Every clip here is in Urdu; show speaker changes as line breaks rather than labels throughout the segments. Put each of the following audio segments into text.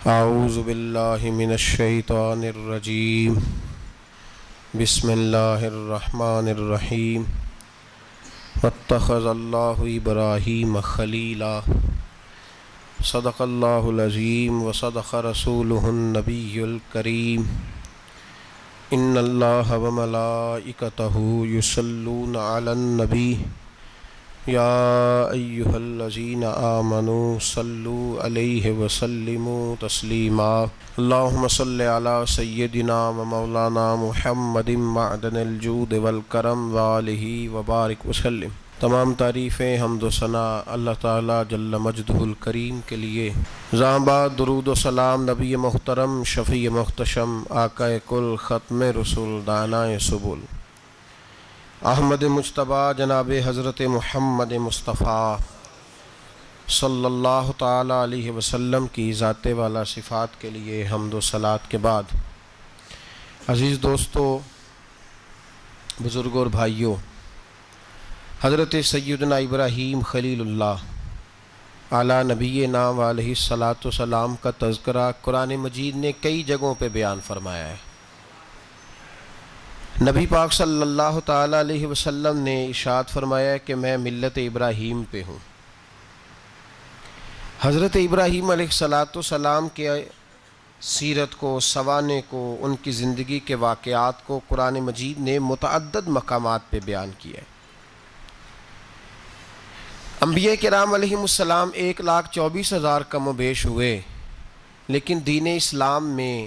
اعوذ باللہ من الشیطان الرجیم بسم اللہ الرحمن الرحیم واتخذ اللہ ابراہیم خلیلا صدق اللہ العظیم وصدق رسولہ النبی الکریم ان اللہ وملائکتہ یصلون علی النبی یا ایہا الذین آمنوا صلوا علیہ وسلموا تسلیما اللہم صل علی سیدنا و مولانا محمد معدن الجود والکرم وآلہ وبارک وسلم۔ تمام تعریفیں حمد و ثنا اللہ تعالیٰ جل مجدہ الکریم کے لیے۔ زاں بعد درود و سلام نبی محترم شفیع محتشم آقا کل ختم رسول دانائے سبل احمد مجتبیٰ جناب حضرت محمد مصطفیٰ صلی اللہ تعالیٰ علیہ وسلم کی ذات والا صفات کے لیے حمد و صلات کے بعد، عزیز دوستو، بزرگوں اور بھائیوں، حضرت سیدنا ابراہیم خلیل اللہ علی نبینا و علیہ الصلاۃ والسلام کا تذکرہ قرآن مجید نے کئی جگہوں پہ بیان فرمایا ہے۔ نبی پاک صلی اللہ تعالیٰ علیہ وسلم نے ارشاد فرمایا ہے کہ میں ملت ابراہیم پہ ہوں۔ حضرت ابراہیم علیہ الصلاۃ والسلام کے سیرت کو، سوانح کو، ان کی زندگی کے واقعات کو قرآن مجید نے متعدد مقامات پہ بیان کیا ہے۔ انبیاء کرام علیہم السلام 1,24,000 کم و بیش ہوئے، لیکن دین اسلام میں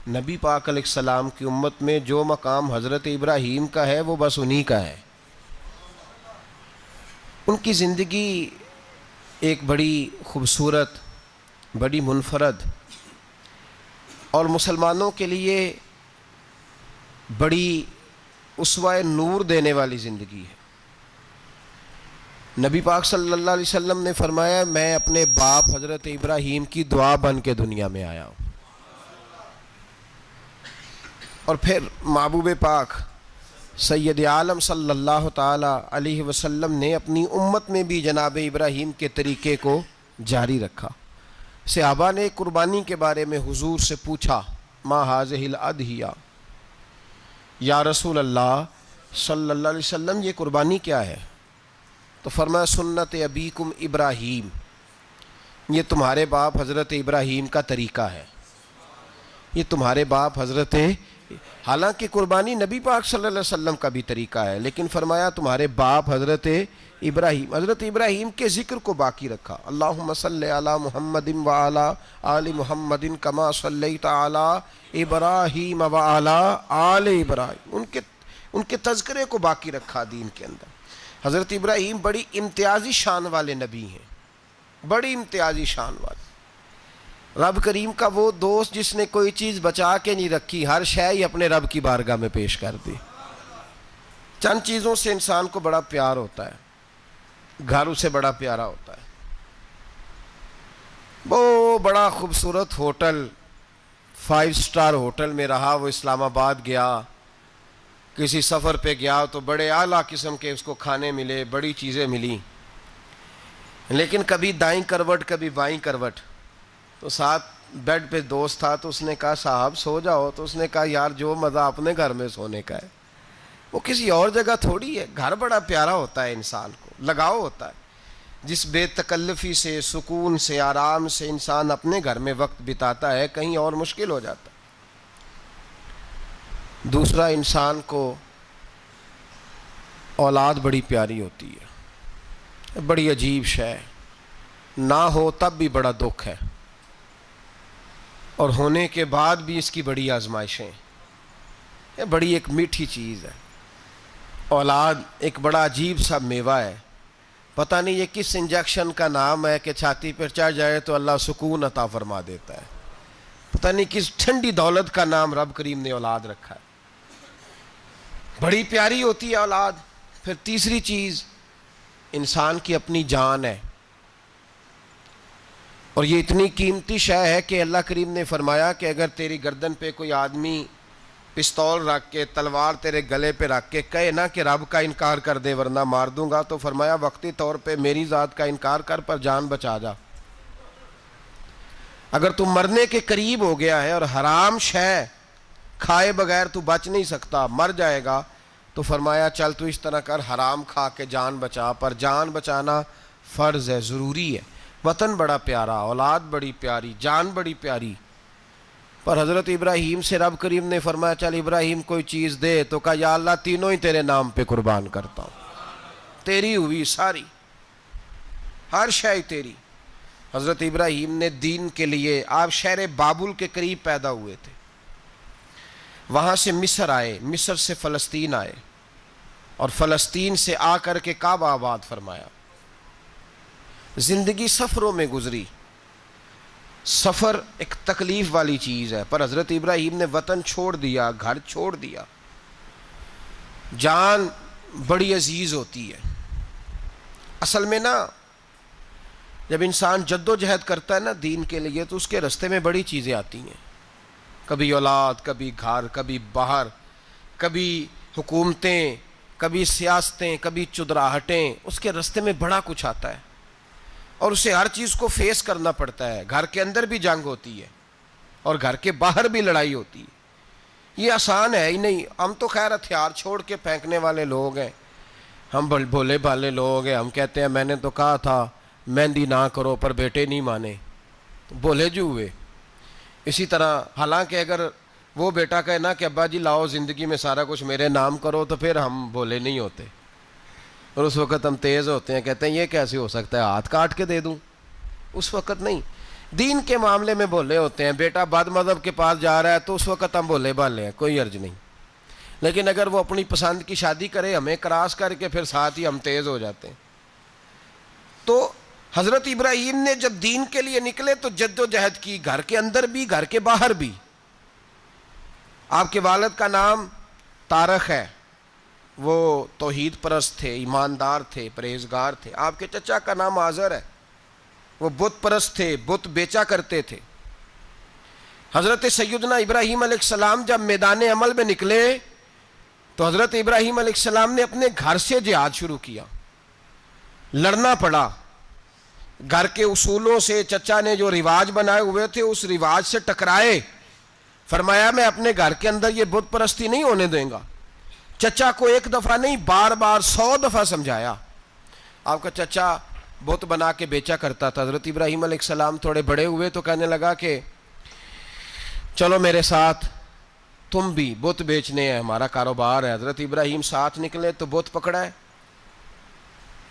نبی پاک علیہ السلام کی امت میں جو مقام حضرت ابراہیم کا ہے وہ بس انہی کا ہے۔ ان کی زندگی ایک بڑی خوبصورت، بڑی منفرد اور مسلمانوں کے لیے بڑی اسوہ نور دینے والی زندگی ہے۔ نبی پاک صلی اللہ علیہ وسلم نے فرمایا، میں اپنے باپ حضرت ابراہیم کی دعا بن کے دنیا میں آیا ہوں۔ اور پھر محبوب پاک سید عالم صلی اللہ تعالیٰ علیہ وسلم نے اپنی امت میں بھی جناب ابراہیم کے طریقے کو جاری رکھا۔ صحابہ نے قربانی کے بارے میں حضور سے پوچھا، ما ہذہ الاضحیہ، یا رسول اللہ صلی اللہ علیہ وسلم یہ قربانی کیا ہے؟ تو فرمایا، سنت ابیکم ابراہیم، یہ تمہارے باپ حضرت ابراہیم کا طریقہ ہے، یہ تمہارے باپ حضرت، حالانکہ قربانی نبی پاک صلی اللہ علیہ وسلم کا بھی طریقہ ہے، لیکن فرمایا تمہارے باپ حضرت ابراہیم کے ذکر کو باقی رکھا۔ اللہم صلی علی محمد وعلی آل محمد کما صلیت علی ابراہیم وعلی آل ابراہیم، ان کے تذکرے کو باقی رکھا دین کے اندر۔ حضرت ابراہیم بڑی امتیازی شان والے نبی ہیں، بڑی امتیازی شان والے۔ رب کریم کا وہ دوست جس نے کوئی چیز بچا کے نہیں رکھی، ہر شے ہی اپنے رب کی بارگاہ میں پیش کر دی۔ چند چیزوں سے انسان کو بڑا پیار ہوتا ہے، گھر اسے بڑا پیارا ہوتا ہے۔ وہ بڑا خوبصورت ہوٹل، 5 سٹار ہوٹل میں رہا، وہ اسلام آباد گیا، کسی سفر پہ گیا تو بڑے اعلیٰ قسم کے اس کو کھانے ملے، بڑی چیزیں ملی، لیکن کبھی دائیں کروٹ کبھی بائیں کروٹ۔ تو ساتھ بیڈ پہ دوست تھا تو اس نے کہا، صاحب سو جاؤ، تو اس نے کہا، یار جو مزہ اپنے گھر میں سونے کا ہے وہ کسی اور جگہ تھوڑی ہے۔ گھر بڑا پیارا ہوتا ہے، انسان کو لگاؤ ہوتا ہے، جس بے تکلفی سے، سکون سے، آرام سے انسان اپنے گھر میں وقت بتاتا ہے، کہیں اور مشکل ہو جاتا ہے۔ دوسرا، انسان کو اولاد بڑی پیاری ہوتی ہے، بڑی عجیب شے، نہ ہو تب بھی بڑا دکھ ہے، اور ہونے کے بعد بھی اس کی بڑی آزمائشیں، یہ بڑی ایک میٹھی چیز ہے۔ اولاد ایک بڑا عجیب سا میوہ ہے، پتہ نہیں یہ کس انجیکشن کا نام ہے کہ چھاتی پر چڑھ جائے تو اللہ سکون عطا فرما دیتا ہے، پتہ نہیں کس ٹھنڈی دولت کا نام رب کریم نے اولاد رکھا ہے، بڑی پیاری ہوتی ہے اولاد۔ پھر تیسری چیز، انسان کی اپنی جان ہے، اور یہ اتنی قیمتی شے ہے کہ اللہ کریم نے فرمایا کہ اگر تیری گردن پہ کوئی آدمی پستول رکھ کے، تلوار تیرے گلے پہ رکھ کے کہے نا کہ رب کا انکار کر دے ورنہ مار دوں گا، تو فرمایا وقتی طور پہ میری ذات کا انکار کر پر جان بچا جا۔ اگر تو مرنے کے قریب ہو گیا ہے اور حرام شے کھائے بغیر تو بچ نہیں سکتا، مر جائے گا، تو فرمایا چل تو اس طرح کر، حرام کھا کے جان بچا، پر جان بچانا فرض ہے، ضروری ہے۔ وطن بڑا پیارا، اولاد بڑی پیاری، جان بڑی پیاری، پر حضرت ابراہیم سے رب کریم نے فرمایا چل ابراہیم کوئی چیز دے، تو کہا یا اللہ تینوں ہی تیرے نام پہ قربان کرتا ہوں، تیری ہوئی ساری، ہر شے تیری۔ حضرت ابراہیم نے دین کے لیے، آپ شہر بابل کے قریب پیدا ہوئے تھے، وہاں سے مصر آئے، مصر سے فلسطین آئے، اور فلسطین سے آ کر کے کعبہ آباد فرمایا۔ زندگی سفروں میں گزری، سفر ایک تکلیف والی چیز ہے، پر حضرت ابراہیم نے وطن چھوڑ دیا، گھر چھوڑ دیا۔ جان بڑی عزیز ہوتی ہے اصل میں نا، جب انسان جد و جہد کرتا ہے نا دین کے لیے، تو اس کے راستے میں بڑی چیزیں آتی ہیں، کبھی اولاد، کبھی گھر، کبھی باہر، کبھی حکومتیں، کبھی سیاستیں، کبھی چدراہٹیں، اس کے راستے میں بڑا کچھ آتا ہے اور اسے ہر چیز کو فیس کرنا پڑتا ہے۔ گھر کے اندر بھی جنگ ہوتی ہے اور گھر کے باہر بھی لڑائی ہوتی ہے، یہ آسان ہے ہی نہیں۔ ہم تو خیر ہتھیار چھوڑ کے پھینکنے والے لوگ ہیں، ہم بھولے بھالے لوگ ہیں، ہم کہتے ہیں میں نے تو کہا تھا مہندی نہ کرو، پر بیٹے نہیں مانے، بولے جو ہوئے۔ اسی طرح حالانکہ اگر وہ بیٹا کہے نا کہ ابا جی لاؤ زندگی میں سارا کچھ میرے نام کرو، تو پھر ہم بولے نہیں ہوتے، اور اس وقت ہم تیز ہوتے ہیں، کہتے ہیں یہ کیسے ہو سکتا ہے، ہاتھ کاٹ کے دے دوں۔ اس وقت نہیں، دین کے معاملے میں بولے ہوتے ہیں۔ بیٹا بد مذہب کے پاس جا رہا ہے تو اس وقت ہم بولے بھالے ہیں، کوئی عرض نہیں، لیکن اگر وہ اپنی پسند کی شادی کرے ہمیں کراس کر کے، پھر ساتھ ہی ہم تیز ہو جاتے ہیں۔ تو حضرت ابراہیم نے جب دین کے لیے نکلے تو جد و جہد کی، گھر کے اندر بھی گھر کے باہر بھی۔ آپ کے والد کا نام طارق ہے، وہ توحید پرست تھے، ایماندار تھے، پرہیزگار تھے۔ آپ کے چچا کا نام آزر ہے، وہ بت پرست تھے، بت بیچا کرتے تھے۔ حضرت سیدنا ابراہیم علیہ السلام جب میدان عمل میں نکلے تو حضرت ابراہیم علیہ السلام نے اپنے گھر سے جہاد شروع کیا، لڑنا پڑا۔ گھر کے اصولوں سے، چچا نے جو رواج بنائے ہوئے تھے اس رواج سے ٹکرائے۔ فرمایا میں اپنے گھر کے اندر یہ بت پرستی نہیں ہونے دیں گا۔ چچا کو ایک دفعہ نہیں، بار بار 100 دفعہ سمجھایا۔ آپ کا چچا بت بنا کے بیچا کرتا تھا۔ حضرت ابراہیم علیہ السلام تھوڑے بڑے ہوئے تو کہنے لگا کہ چلو میرے ساتھ، تم بھی بت بیچنے ہیں، ہمارا کاروبار ہے۔ حضرت ابراہیم ساتھ نکلے تو بت پکڑا ہے،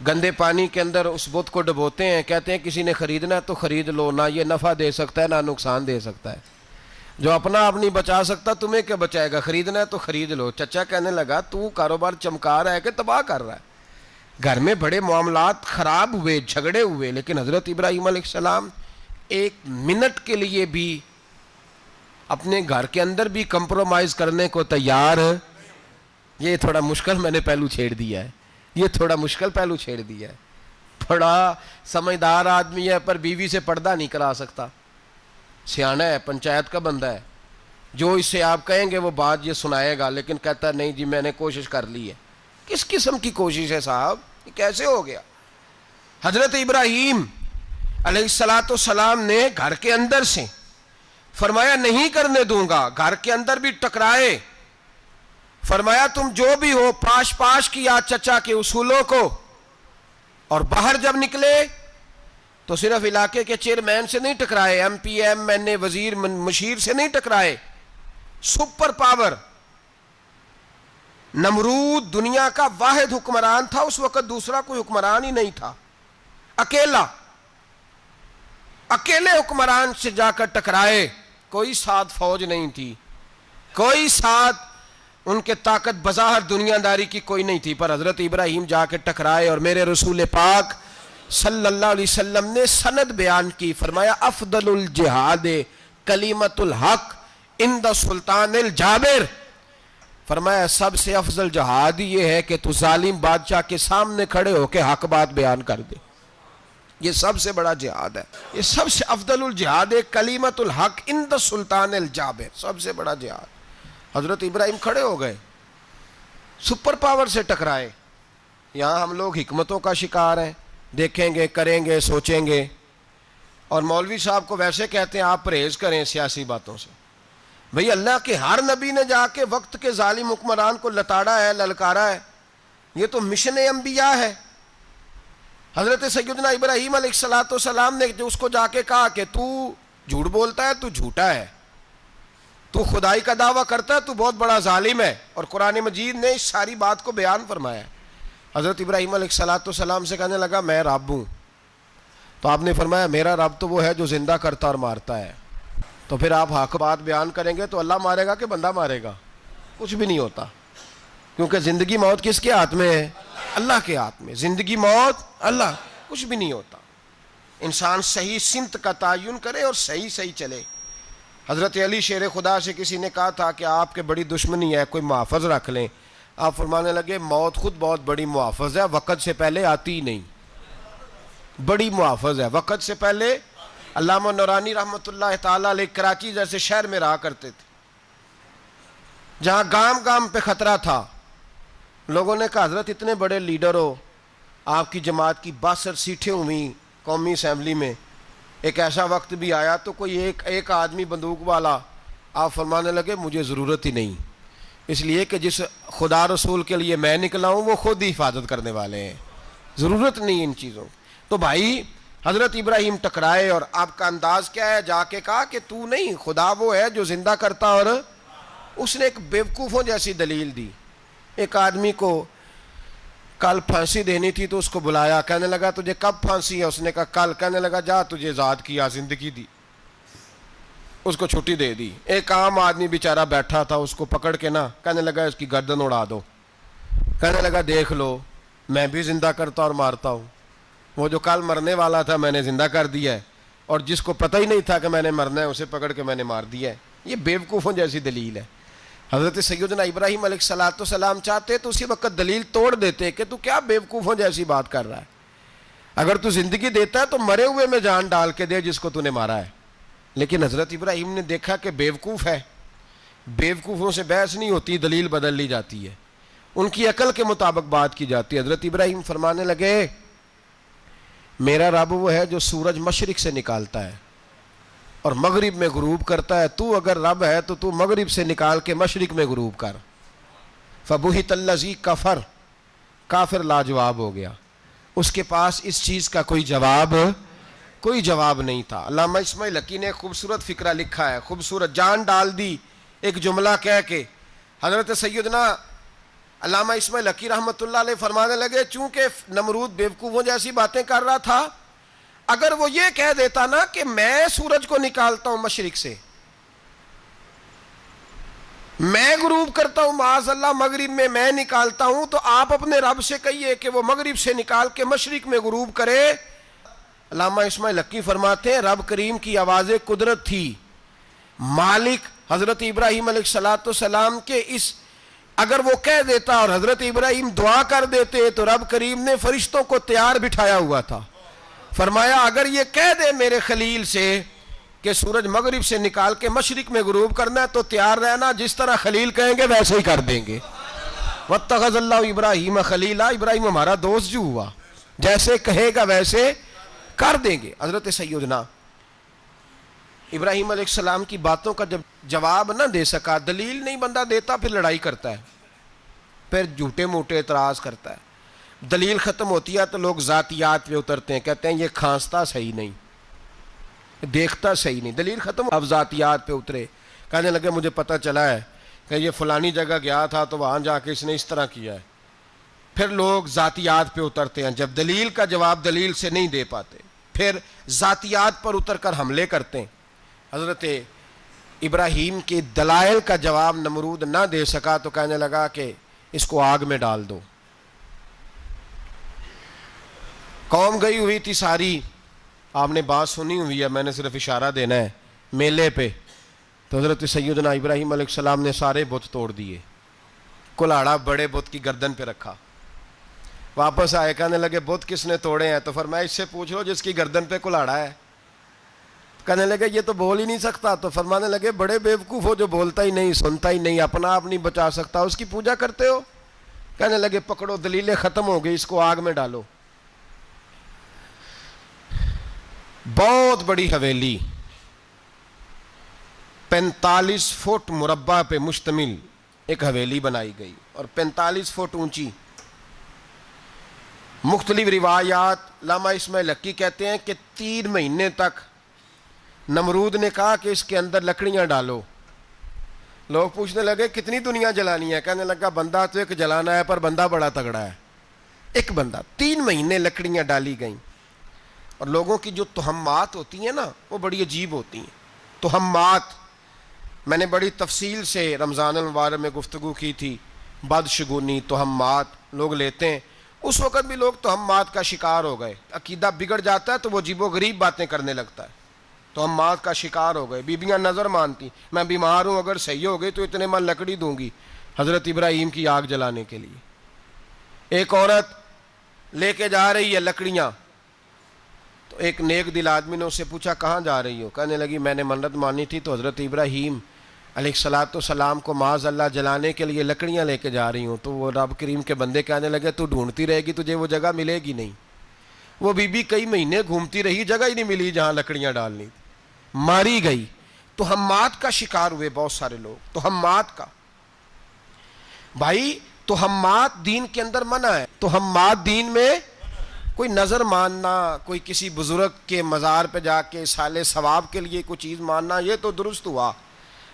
گندے پانی کے اندر اس بت کو ڈبوتے ہیں، کہتے ہیں کسی نے خریدنا ہے تو خرید لو، نہ یہ نفع دے سکتا ہے نہ نقصان دے سکتا ہے، جو اپنا آپ نہیں بچا سکتا تمہیں کیا بچائے گا، خریدنا ہے تو خرید لو۔ چچا کہنے لگا تو کاروبار چمکا رہا ہے کہ تباہ کر رہا ہے۔ گھر میں بڑے معاملات خراب ہوئے، جھگڑے ہوئے، لیکن حضرت ابراہیم علیہ السلام ایک منٹ کے لیے بھی اپنے گھر کے اندر بھی کمپرومائز کرنے کو تیار۔ یہ تھوڑا مشکل میں نے پہلو چھیڑ دیا ہے، یہ تھوڑا مشکل پہلو چھیڑ دیا ہے۔ بڑا سمجھدار آدمی ہے پر بیوی سے پردہ نہیں کرا سکتا، سیانا ہے، پنچایت کا بندہ ہے، جو اس سے آپ کہیں گے وہ بات یہ سنائے گا، لیکن کہتا ہے نہیں جی میں نے کوشش کر لی ہے۔ کس قسم کی کوشش ہے صاحب، یہ کیسے ہو گیا؟ حضرت ابراہیم علیہ السلام نے گھر کے اندر سے فرمایا نہیں کرنے دوں گا، گھر کے اندر بھی ٹکرائے، فرمایا تم جو بھی ہو، پاش پاش کیا چچا کے اصولوں کو، اور باہر جب نکلے تو صرف علاقے کے چیئرمین سے نہیں ٹکرائے، ایم پی ایم این اے وزیر مشیر سے نہیں ٹکرائے، سپر پاور نمرود دنیا کا واحد حکمران تھا اس وقت، دوسرا کوئی حکمران ہی نہیں تھا، اکیلے حکمران سے جا کر ٹکرائے، کوئی ساتھ فوج نہیں تھی، کوئی ساتھ ان کے طاقت بظاہر دنیا داری کی کوئی نہیں تھی، پر حضرت ابراہیم جا کے ٹکرائے، اور میرے رسول پاک صلی اللہ علیہ وسلم نے سند بیان کی، فرمایا افضل الجہاد کلمۃ الحق عند سلطان الجابر، فرمایا سب سے افضل جہاد یہ ہے کہ تو ظالم بادشاہ کے سامنے کھڑے ہو کے حق بات بیان کر دے، یہ سب سے بڑا جہاد ہے، یہ سب سے افضل الجہاد کلمۃ الحق عند سلطان الجابر، سب سے بڑا جہاد۔ حضرت ابراہیم کھڑے ہو گئے، سپر پاور سے ٹکرائے۔ یہاں ہم لوگ حکمتوں کا شکار ہیں، دیکھیں گے، کریں گے، سوچیں گے، اور مولوی صاحب کو ویسے کہتے ہیں آپ پرہیز کریں سیاسی باتوں سے. بھئی اللہ کے ہر نبی نے جا کے وقت کے ظالم حکمران کو لتاڑا ہے, للکارا ہے. یہ تو مشن انبیاء ہے. حضرت سیدنا ابراہیم علیہ السلام نے جو اس کو جا کے کہا کہ تو جھوٹ بولتا ہے, تو جھوٹا ہے, تو خدائی کا دعویٰ کرتا ہے, تو بہت بڑا ظالم ہے. اور قرآن مجید نے اس ساری بات کو بیان فرمایا ہے. حضرت ابراہیم علیہ السلام سے کہنے لگا میں رب ہوں. تو آپ نے فرمایا میرا رب تو وہ ہے جو زندہ کرتا اور مارتا ہے. تو پھر آپ حق بات بیان کریں گے تو اللہ مارے گا کہ بندہ مارے گا؟ کچھ بھی نہیں ہوتا, کیونکہ زندگی موت کس کے ہاتھ میں ہے؟ اللہ کے ہاتھ میں. زندگی موت اللہ, کچھ بھی نہیں ہوتا. انسان صحیح سمت کا تعین کرے اور صحیح چلے. حضرت علی شیر خدا سے کسی نے کہا تھا کہ آپ کے بڑی دشمنی ہے, کوئی محافظ رکھ لیں. آپ فرمانے لگے موت خود بہت بڑی محافظ ہے, وقت سے پہلے آتی ہی نہیں. بڑی محافظ ہے, وقت سے پہلے. علامہ نورانی رحمۃ اللہ تعالیٰ علیہ کراچی جیسے شہر میں رہا کرتے تھے, جہاں گام پہ خطرہ تھا. لوگوں نے کہا حضرت اتنے بڑے لیڈر ہو, آپ کی جماعت کی 62 سیٹیں ہوئی قومی اسمبلی میں, ایک ایسا وقت بھی آیا تو کوئی ایک آدمی بندوق والا. آپ فرمانے لگے مجھے ضرورت ہی نہیں, اس لیے کہ جس خدا رسول کے لیے میں نکلا ہوں وہ خود ہی حفاظت کرنے والے ہیں, ضرورت نہیں ان چیزوں. تو بھائی حضرت ابراہیم ٹکرائے, اور آپ کا انداز کیا ہے؟ جا کے کہا کہ تو نہیں, خدا وہ ہے جو زندہ کرتا. اور اس نے ایک بیوقوفوں جیسی دلیل دی. ایک آدمی کو کل پھانسی دینی تھی تو اس کو بلایا, کہنے لگا تجھے کب پھانسی ہے؟ اس نے کہا کل. کہنے لگا جا تجھے ذات کیا زندگی دی. اس کو چھٹی دے دی. ایک عام آدمی بیچارہ بیٹھا تھا, اس کو پکڑ کے نا کہنے لگا اس کی گردن اڑا دو. کہنے لگا دیکھ لو میں بھی زندہ کرتا اور مارتا ہوں. وہ جو کل مرنے والا تھا میں نے زندہ کر دیا ہے, اور جس کو پتہ ہی نہیں تھا کہ میں نے مرنا ہے اسے پکڑ کے میں نے مار دیا ہے. یہ بیوقوفوں جیسی دلیل ہے. حضرت سیدنا ابراہیم علیہ السلام چاہتے تو اسی وقت دلیل توڑ دیتے کہ تو کیا بیوقوفوں جیسی بات کر رہا ہے. اگر تو زندگی دیتا ہے تو مرے ہوئے میں جان ڈال کے دے جس کو تو نے مارا ہے. لیکن حضرت ابراہیم نے دیکھا کہ بیوقوف ہے. بیوقوفوں سے بحث نہیں ہوتی, دلیل بدل لی جاتی ہے, ان کی عقل کے مطابق بات کی جاتی ہے. حضرت ابراہیم فرمانے لگے میرا رب وہ ہے جو سورج مشرق سے نکالتا ہے اور مغرب میں غروب کرتا ہے. تو اگر رب ہے تو مغرب سے نکال کے مشرق میں غروب کر. فبہت الذی کفر, کافر لاجواب ہو گیا. اس کے پاس اس چیز کا کوئی جواب نہیں تھا. علامہ اسماعیل حقی نے خوبصورت فقرہ لکھا ہے, خوبصورت جان ڈال دی ایک جملہ کہہ کے. حضرت سیدنا علامہ اسماعیل حقی رحمۃ اللہ علیہ فرمانے لگے چونکہ نمرود بیوقوفوں جیسی باتیں کر رہا تھا, اگر وہ یہ کہہ دیتا نا کہ میں سورج کو نکالتا ہوں مشرق سے, میں غروب کرتا ہوں معاذ اللہ مغرب میں نکالتا ہوں, تو آپ اپنے رب سے کہیے کہ وہ مغرب سے نکال کے مشرق میں غروب کرے. علامہ اسماعیل حقی فرماتے ہیں رب کریم کی آواز قدرت تھی. مالک حضرت ابراہیم علیہ السلام کے اس, اگر وہ کہہ دیتا اور حضرت ابراہیم دعا کر دیتے تو رب کریم نے فرشتوں کو تیار بٹھایا ہوا تھا. فرمایا اگر یہ کہہ دے میرے خلیل سے کہ سورج مغرب سے نکال کے مشرق میں غروب کرنا ہے تو تیار رہنا, جس طرح خلیل کہیں گے ویسے ہی کر دیں گے. واتخذ اللہ ابراہیم خلیلا, ابراہیم ہمارا دوست جو ہوا, جیسے کہے گا ویسے کر دیں گے. حضرت سیدنا ابراہیم علیہ السلام کی باتوں کا جب جواب نہ دے سکا, دلیل نہیں بندہ دیتا, پھر لڑائی کرتا ہے, پھر جھوٹے موٹے اعتراض کرتا ہے. دلیل ختم ہوتی ہے تو لوگ ذاتیات پہ اترتے ہیں, کہتے ہیں یہ کھانستا صحیح نہیں, دیکھتا صحیح نہیں. دلیل ختم, اب ذاتیات پہ اترے, کہنے لگے مجھے پتہ چلا ہے کہ یہ فلانی جگہ گیا تھا تو وہاں جا کے اس نے اس طرح کیا ہے. پھر لوگ ذاتیات پہ اترتے ہیں, جب دلیل کا جواب دلیل سے نہیں دے پاتے پھر ذاتیات پر اتر کر حملے کرتے ہیں. حضرت ابراہیم کے دلائل کا جواب نمرود نہ دے سکا تو کہنے لگا کہ اس کو آگ میں ڈال دو. قوم گئی ہوئی تھی ساری, آپ نے بات سنی ہوئی ہے, میں نے صرف اشارہ دینا ہے, میلے پہ. تو حضرت سیدنا ابراہیم علیہ السلام نے سارے بت توڑ دیے, کلاڑا بڑے بت کی گردن پہ رکھا. واپس آئے, کہنے لگے بت کس نے توڑے ہیں؟ تو فرمایا اس سے پوچھ لو جس کی گردن پہ کلاڑا ہے. کہنے لگے یہ تو بول ہی نہیں سکتا. تو فرمانے لگے بڑے بیوقوف ہو, جو بولتا ہی نہیں, سنتا ہی نہیں, اپنا آپ نہیں بچا سکتا, اس کی پوجا کرتے ہو. کہنے لگے پکڑو, دلیلیں ختم ہو گئی, اس کو آگ میں ڈالو. بہت بڑی حویلی 45 فٹ مربع پہ مشتمل ایک حویلی بنائی گئی اور 45 فٹ اونچی. مختلف روایات علامہ اسماعیل حقی کہتے ہیں کہ 3 مہینے تک نمرود نے کہا کہ اس کے اندر لکڑیاں ڈالو. لوگ پوچھنے لگے کتنی دنیا جلانی ہے؟ کہنے لگا بندہ تو ایک جلانا ہے پر بندہ بڑا تگڑا ہے, ایک بندہ. 3 مہینے لکڑیاں ڈالی گئیں. اور لوگوں کی جو تہمات ہوتی ہیں نا وہ بڑی عجیب ہوتی ہیں. تہمات میں نے بڑی تفصیل سے رمضان المبارک میں گفتگو کی تھی. بدشگونی تہمات لوگ لیتے ہیں. اس وقت بھی لوگ تہمات کا شکار ہو گئے. عقیدہ بگڑ جاتا ہے تو وہ عجیب و غریب باتیں کرنے لگتا ہے. تہمات کا شکار ہو گئے. بیبیاں نظر مانتی, میں بیمار ہوں اگر صحیح ہو گئی تو اتنے من لکڑی دوں گی حضرت ابراہیم کی آگ جلانے کے لیے. ایک عورت لے کے جا رہی ہے لکڑیاں, تو ایک نیک دل آدمی نے اس سے پوچھا کہاں جا رہی ہو؟ کہنے لگی میں نے منت مانی تھی تو حضرت ابراہیم علیہ السلام کو معاذ اللہ جلانے کے لیے لکڑیاں لے کے جا رہی ہوں. تو وہ رب کریم کے بندے کہنے لگے تو ڈھونڈتی رہے گی تجھے وہ جگہ ملے گی نہیں. وہ بی بی کئی مہینے گھومتی رہی, جگہ ہی نہیں ملی جہاں لکڑیاں ڈالنی, ماری گئی. تہمات کا شکار ہوئے بہت سارے لوگ. تہمات کا بھائی, تہمات دین کے اندر منع ہے. تہمات دین میں کوئی نظر ماننا, کوئی کسی بزرگ کے مزار پہ جا کے سالے ثواب کے لیے کوئی چیز ماننا, یہ تو درست ہوا.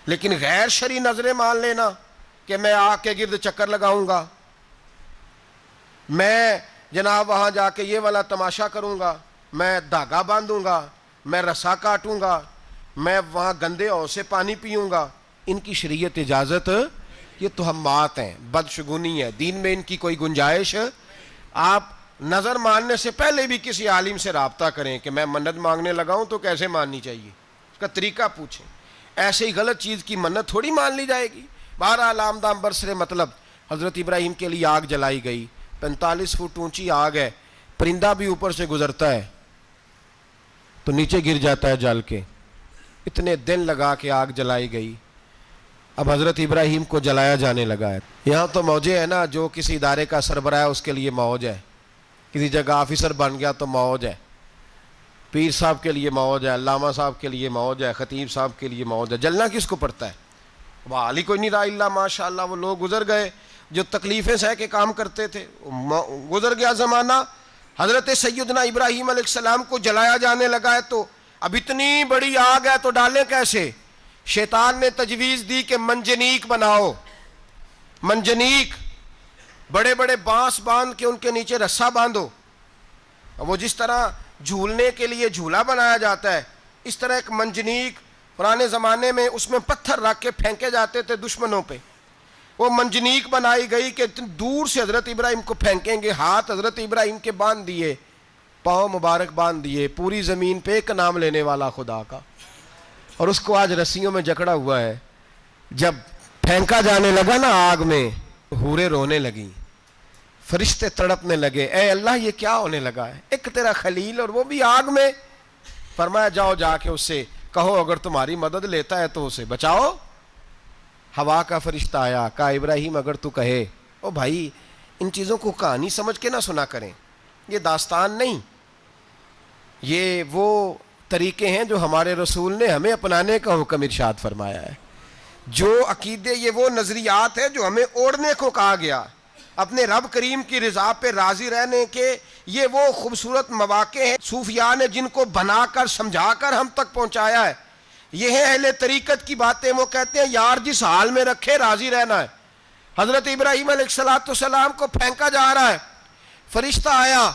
لیکن غیر شرعی نظریں مان لینا کہ میں آگ کے گرد چکر لگاؤں گا, میں جناب وہاں جا کے یہ والا تماشا کروں گا, میں دھاگا باندھوں گا, میں رسا کاٹوں گا, میں وہاں گندے اور سے پانی پیوں گا, ان کی شریعت اجازت, یہ تہمات ہیں, بدشگونی ہے. دین میں ان کی کوئی گنجائش. آپ نظر ماننے سے پہلے بھی کسی عالم سے رابطہ کریں کہ میں منت مانگنے لگاؤں تو کیسے ماننی چاہیے, اس کا طریقہ پوچھیں. ایسے ہی غلط چیز کی منت تھوڑی مان لی جائے گی. بہرحال آمدام برسر مطلب حضرت ابراہیم کے لیے آگ جلائی گئی. 45 فٹ اونچی آگ ہے, پرندہ بھی اوپر سے گزرتا ہے تو نیچے گر جاتا ہے جل کے. اتنے دن لگا کے آگ جلائی گئی. اب حضرت ابراہیم کو جلایا جانے لگا ہے. یہاں تو موجیں ہیں نا, جو کسی ادارے کا سربراہ ہے اس کے لیے موج ہے, کسی جگہ آفیسر بن گیا تو موج ہے, پیر صاحب کے لیے موج ہے, علامہ صاحب کے لیے موج ہے, خطیب صاحب کے لیے موج ہے. جلنا کس کو پڑتا ہے؟ وہ علی کوئی نہیں رہا اللہ ماشاء اللہ. وہ لوگ گزر گئے جو تکلیفیں سہ کے کام کرتے تھے, گزر گیا زمانہ. حضرت سیدنا ابراہیم علیہ السلام کو جلایا جانے لگا ہے تو اب اتنی بڑی آگ ہے تو ڈالیں کیسے؟ شیطان نے تجویز دی کہ منجنیق بناؤ. منجنیق, بڑے بڑے بانس باندھ کے ان کے نیچے رسا باندھو. وہ جس طرح جھولنے کے لیے جھولا بنایا جاتا ہے, اس طرح ایک منجنیق پرانے زمانے میں اس میں پتھر رکھ کے پھینکے جاتے تھے دشمنوں پہ. وہ منجنیق بنائی گئی کہ دور سے حضرت ابراہیم کو پھینکیں گے. ہاتھ حضرت ابراہیم کے باندھ دیے, پاؤں مبارک باندھ دیے. پوری زمین پہ ایک نام لینے والا خدا کا, اور اس کو آج رسیوں میں جکڑا ہوا ہے. جب پھینکا جانے لگا نا آگ میں, حوریں رونے لگیں, فرشتے تڑپنے لگے, اے اللہ یہ کیا ہونے لگا ہے؟ ایک تیرا خلیل اور وہ بھی آگ میں. فرمایا جاؤ جا کے اس سے کہو اگر تمہاری مدد لیتا ہے تو اسے بچاؤ. ہوا کا فرشتہ آیا, کہا ابراہیم اگر تو کہے. او بھائی, ان چیزوں کو کہانی سمجھ کے نہ سنا کریں, یہ داستان نہیں, یہ وہ طریقے ہیں جو ہمارے رسول نے ہمیں اپنانے کا حکم ارشاد فرمایا ہے. جو عقیدے, یہ وہ نظریات ہیں جو ہمیں اوڑھنے کو کہا گیا. اپنے رب کریم کی رضا پہ راضی رہنے کے یہ وہ خوبصورت مواقع ہیں صوفیاء نے جن کو بنا کر سمجھا کر ہم تک پہنچایا ہے. یہ ہے اہل طریقت کی باتیں. وہ کہتے ہیں یار جس حال میں رکھے راضی رہنا ہے. حضرت ابراہیم علیہ السلام کو پھینکا جا رہا ہے, فرشتہ آیا,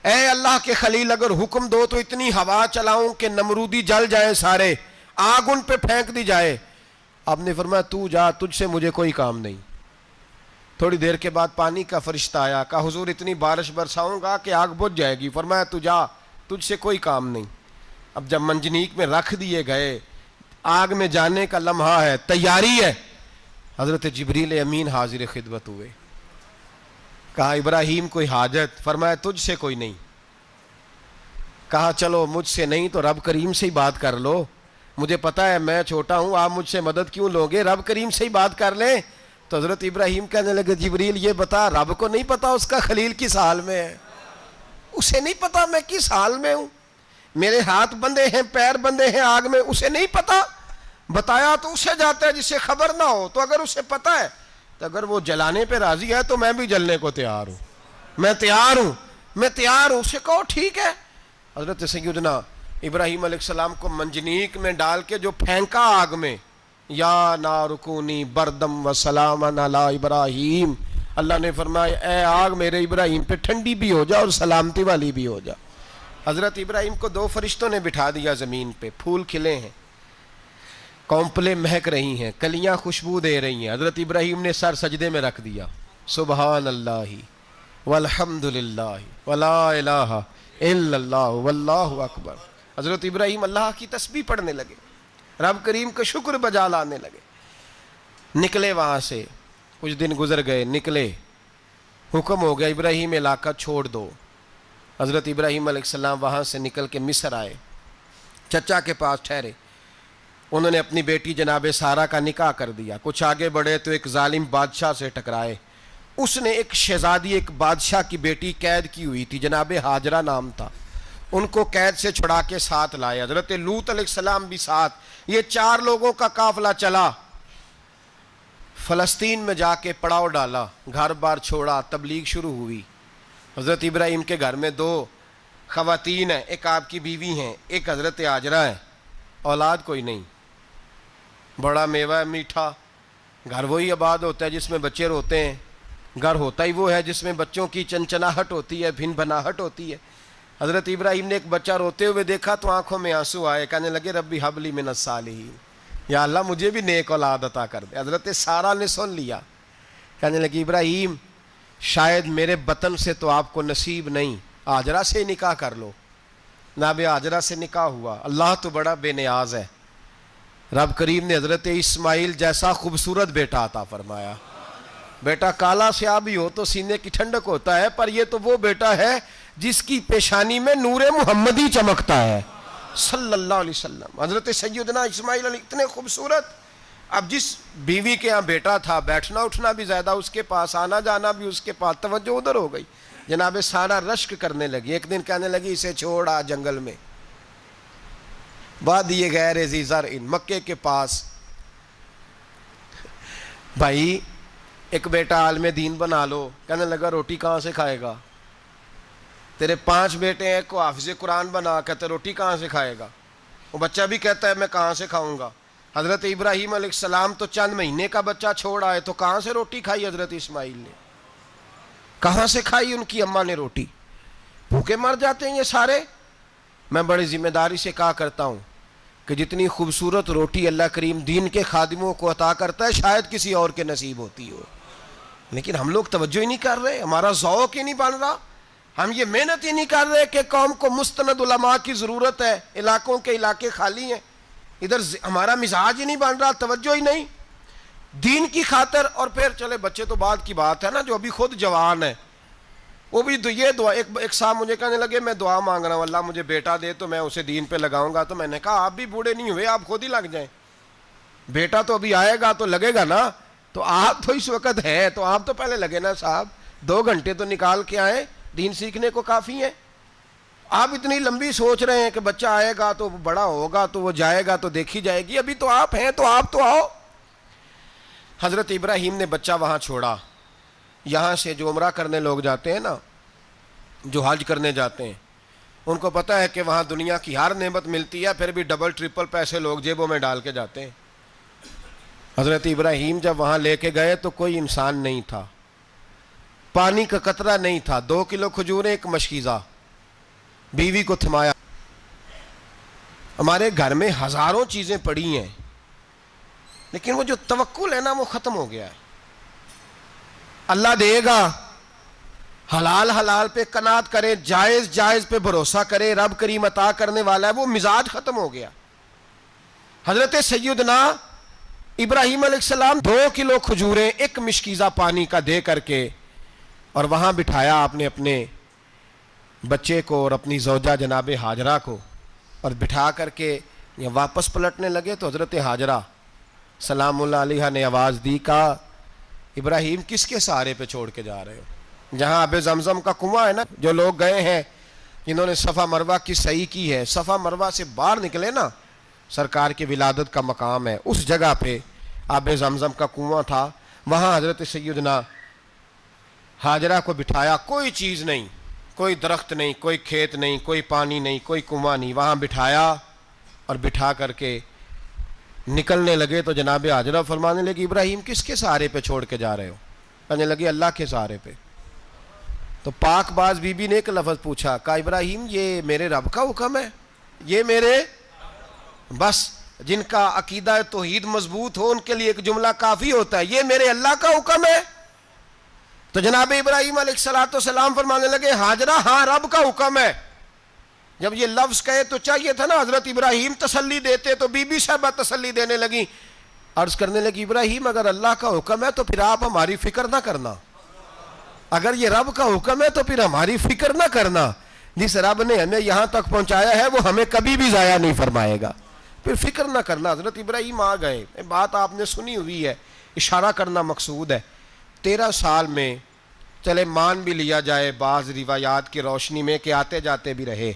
اے اللہ کے خلیل اگر حکم دو تو اتنی ہوا چلاؤں کہ نمرودی جل جائیں سارے, آگ ان پہ پھینک دی جائے. آپ نے فرمایا تو جا, تجھ سے مجھے کوئی کام نہیں. تھوڑی دیر کے بعد پانی کا فرشتہ آیا, کہا حضور اتنی بارش برساؤں گا کہ آگ بجھ جائے گی. فرمایا تو جا, تجھ سے کوئی کام نہیں. اب جب منجنیق میں رکھ دیے گئے, آگ میں جانے کا لمحہ ہے, تیاری ہے, حضرت جبریل امین حاضر خدمت ہوئے. کہا ابراہیم کوئی حاجت؟ فرمایا تجھ سے کوئی نہیں. کہا چلو مجھ سے نہیں تو رب کریم سے ہی بات کر لو, مجھے پتا ہے میں چھوٹا ہوں, آپ مجھ سے مدد کیوں لوگے, رب کریم سے ہی بات کر لیں. تو حضرت ابراہیم کہنے لگے جبریل یہ بتا, رب کو نہیں پتا اس کا خلیل کس حال میں ہے, اسے نہیں پتا میں کس حال میں ہوں. میرے ہاتھ بندے ہیں، پیر بندے ہیں آگ میں، اسے نہیں پتا؟ بتایا تو اسے جاتا ہے جسے خبر نہ ہو۔ تو اگر اسے پتا ہے تو اگر وہ جلانے پہ راضی ہے تو میں بھی جلنے کو تیار ہوں، میں تیار ہوں۔ اسے کہو ٹھیک ہے۔ حضرت سیدنا ابراہیم علیہ السلام کو منجنیق میں ڈال کے جو پھینکا آگ میں، یا نار کونی بردم و سلام علی ابراہیم، اللہ نے فرمایا اے آگ میرے ابراہیم پہ ٹھنڈی بھی ہو جا اور سلامتی والی بھی ہو جا۔ حضرت ابراہیم کو 2 فرشتوں نے بٹھا دیا زمین پہ، پھول کھلے ہیں، کونپلیں مہک رہی ہیں، کلیاں خوشبو دے رہی ہیں۔ حضرت ابراہیم نے سر سجدے میں رکھ دیا، سبحان اللہ والحمد للہ ولا الہ الا اللہ واللہ اکبر۔ حضرت ابراہیم اللہ کی تسبیح پڑھنے لگے، رب کریم کا شکر بجا لانے لگے۔ نکلے وہاں سے، کچھ دن گزر گئے، نکلے، حکم ہو گیا ابراہیم علاقہ چھوڑ دو۔ حضرت ابراہیم علیہ السلام وہاں سے نکل کے مصر آئے، چچا کے پاس ٹھہرے۔ انہوں نے اپنی بیٹی جناب سارہ کا نکاح کر دیا۔ کچھ آگے بڑھے تو ایک ظالم بادشاہ سے ٹکرائے، اس نے ایک شہزادی، ایک بادشاہ کی بیٹی قید کی ہوئی تھی، جناب ہاجرہ نام تھا، ان کو قید سے چھڑا کے ساتھ لائے۔ حضرت لوط علیہ السلام بھی ساتھ، یہ 4 لوگوں کا قافلہ چلا، فلسطین میں جا کے پڑاؤ ڈالا، گھر بار چھوڑا، تبلیغ شروع ہوئی۔ حضرت ابراہیم کے گھر میں 2 خواتین ہیں، ایک آپ کی بیوی ہیں، ایک حضرت ہاجرہ ہے، اولاد کوئی نہیں، بڑا میوہ ہے میٹھا۔ گھر وہی آباد ہوتا ہے جس میں بچے روتے ہیں، گھر ہوتا ہی وہ ہے جس میں بچوں کی چنچناہٹ ہوتی ہے، بھن بھناہٹ ہوتی ہے۔ حضرت ابراہیم نے ایک بچہ روتے ہوئے دیکھا تو آنکھوں میں آنسو آئے، کہنے لگے ربی حب لی من الصالحین، یا اللہ مجھے بھی نیک اولاد عطا کر دے۔ حضرت سارہ نے سن لیا، کہنے لگی ابراہیم شاید میرے بطن سے تو آپ کو نصیب نہیں، ہاجرہ سے نکاح کر لو۔ جناب ہاجرہ سے نکاح ہوا۔ اللہ تو بڑا بے نیاز ہے، رب کریم نے حضرت اسماعیل جیسا خوبصورت بیٹا عطا فرمایا۔ بیٹا کالا سیاہ بھی ہو تو سینے کی ٹھنڈک ہوتا ہے، پر یہ تو وہ بیٹا ہے جس کی پیشانی میں نور محمدی چمکتا ہے صلی اللہ علیہ وسلم۔ حضرت سیدنا اسماعیل علیہ اتنے خوبصورت، اب جس بیوی کے ہاں بیٹا تھا، بیٹھنا اٹھنا بھی زیادہ اس کے پاس، آنا جانا بھی اس کے پاس، توجہ ادھر ہو گئی۔ جناب سارہ رشک کرنے لگی، ایک دن کہنے لگی اسے چھوڑ آ جنگل میں، وادی غیر ذی زرع، مکے کے پاس۔ بھائی ایک بیٹا عالم دین بنا لو، کہنے لگا روٹی کہاں سے کھائے گا؟ تیرے 5 بیٹے ہیں، کو حافظ قرآن بنا، کہتے روٹی کہاں سے کھائے گا؟ وہ بچہ بھی کہتا ہے میں کہاں سے کھاؤں گا؟ حضرت ابراہیم علیہ السلام تو چند مہینے کا بچہ چھوڑ آئے، تو کہاں سے روٹی کھائی حضرت اسماعیل نے؟ کہاں سے کھائی ان کی اماں نے روٹی؟ بھوکے مر جاتے ہیں یہ سارے۔ میں بڑی ذمہ داری سے کہا کرتا ہوں کہ جتنی خوبصورت روٹی اللہ کریم دین کے خادموں کو عطا کرتا ہے شاید کسی اور کے نصیب ہوتی ہو، لیکن ہم لوگ توجہ ہی نہیں کر رہے، ہمارا ذوق ہی نہیں بن رہا، ہم یہ محنت ہی نہیں کر رہے کہ قوم کو مستند علماء کی ضرورت ہے، علاقوں کے علاقے خالی ہیں، ادھر ہمارا مزاج ہی نہیں بن رہا، توجہ ہی نہیں دین کی خاطر۔ اور پھر چلے بچے تو بعد کی بات ہے نا، جو ابھی خود جوان ہے وہ بھی یہ دعا، ایک صاحب مجھے کہنے لگے میں دعا مانگ رہا ہوں اللہ مجھے بیٹا دے تو میں اسے دین پہ لگاؤں گا، تو میں نے کہا آپ بھی بوڑھے نہیں ہوئے، آپ خود ہی لگ جائیں، بیٹا تو ابھی آئے گا تو لگے گا نا، تو آپ تو اس وقت ہے تو آپ تو پہلے لگے نا صاحب، 2 گھنٹے تو نکال کے آئیں، دین سیکھنے کو کافی ہے۔ آپ اتنی لمبی سوچ رہے ہیں کہ بچہ آئے گا تو بڑا ہوگا تو وہ جائے گا تو دیکھی جائے گی، ابھی تو آپ ہیں تو آپ تو آؤ۔ حضرت ابراہیم نے بچہ وہاں چھوڑا۔ یہاں سے جو عمرہ کرنے لوگ جاتے ہیں نا، جو حج کرنے جاتے ہیں، ان کو پتہ ہے کہ وہاں دنیا کی ہر نعمت ملتی ہے، پھر بھی ڈبل ٹرپل پیسے لوگ جیبوں میں ڈال کے جاتے ہیں۔ حضرت ابراہیم جب وہاں لے کے گئے تو کوئی انسان نہیں تھا، پانی کا قطرہ نہیں تھا، 2 کلو کھجوریں، ایک مشکیزہ، بیوی کو تھمایا۔ ہمارے گھر میں ہزاروں چیزیں پڑی ہیں، لیکن وہ جو توکل ہے نا وہ ختم ہو گیا ہے۔ اللہ دے گا، حلال حلال پہ قناعت کرے، جائز جائز پہ بھروسہ کرے، رب کریم عطا کرنے والا ہے، وہ مزاج ختم ہو گیا۔ حضرت سیدنا ابراہیم علیہ السلام 2 کلو کھجوریں، ایک مشکیزہ پانی کا دے کر کے، اور وہاں بٹھایا آپ نے اپنے بچے کو اور اپنی زوجہ جناب ہاجرہ کو، اور بٹھا کر کے واپس پلٹنے لگے تو حضرت ہاجرہ سلام اللہ علیہ نے آواز دی، کہا ابراہیم کس کے سہارے پہ چھوڑ کے جا رہے ہو؟ جہاں آب زمزم کا کنواں ہے نا، جو لوگ گئے ہیں جنہوں نے صفا مروہ کی صحیح کی ہے، صفا مروہ سے باہر نکلے نا، سرکار کی ولادت کا مقام ہے، اس جگہ پہ آب زمزم کا کنواں تھا، وہاں حضرت سیدنا ہاجرہ کو بٹھایا، کوئی چیز نہیں، کوئی درخت نہیں، کوئی کھیت نہیں، کوئی پانی نہیں، کوئی کنواں نہیں، وہاں بٹھایا اور بٹھا کر کے نکلنے لگے تو جناب ہاجرہ فرمانے لگی ابراہیم کس کے سہارے پہ چھوڑ کے جا رہے ہو؟ کہنے لگی اللہ کے سہارے پہ۔ تو پاک باز بی بی نے ایک لفظ پوچھا، کہا ابراہیم یہ میرے رب کا حکم ہے، یہ میرے بس جن کا عقیدہ توحید مضبوط ہو ان کے لیے ایک جملہ کافی ہوتا ہے، یہ میرے اللہ کا حکم ہے۔ تو جناب ابراہیم علیہ السلام فرمانے لگے ہاجرہ ہاں رب کا حکم ہے۔ جب یہ لفظ کہے تو چاہیے تھا نا حضرت ابراہیم تسلی دیتے، تو بی بی صاحبہ تسلی دینے لگی، عرض کرنے لگی ابراہیم اگر اللہ کا حکم ہے تو پھر آپ ہماری فکر نہ کرنا، اگر یہ رب کا حکم ہے تو پھر ہماری فکر نہ کرنا، جس رب نے ہمیں یہاں تک پہنچایا ہے وہ ہمیں کبھی بھی ضائع نہیں فرمائے گا، پھر فکر نہ کرنا۔ حضرت ابراہیم آ گئے، بات آپ نے سنی ہوئی ہے، اشارہ کرنا مقصود ہے۔ 13 سال میں چلے مان بھی لیا جائے بعض روایات کی روشنی میں کہ آتے جاتے بھی رہے،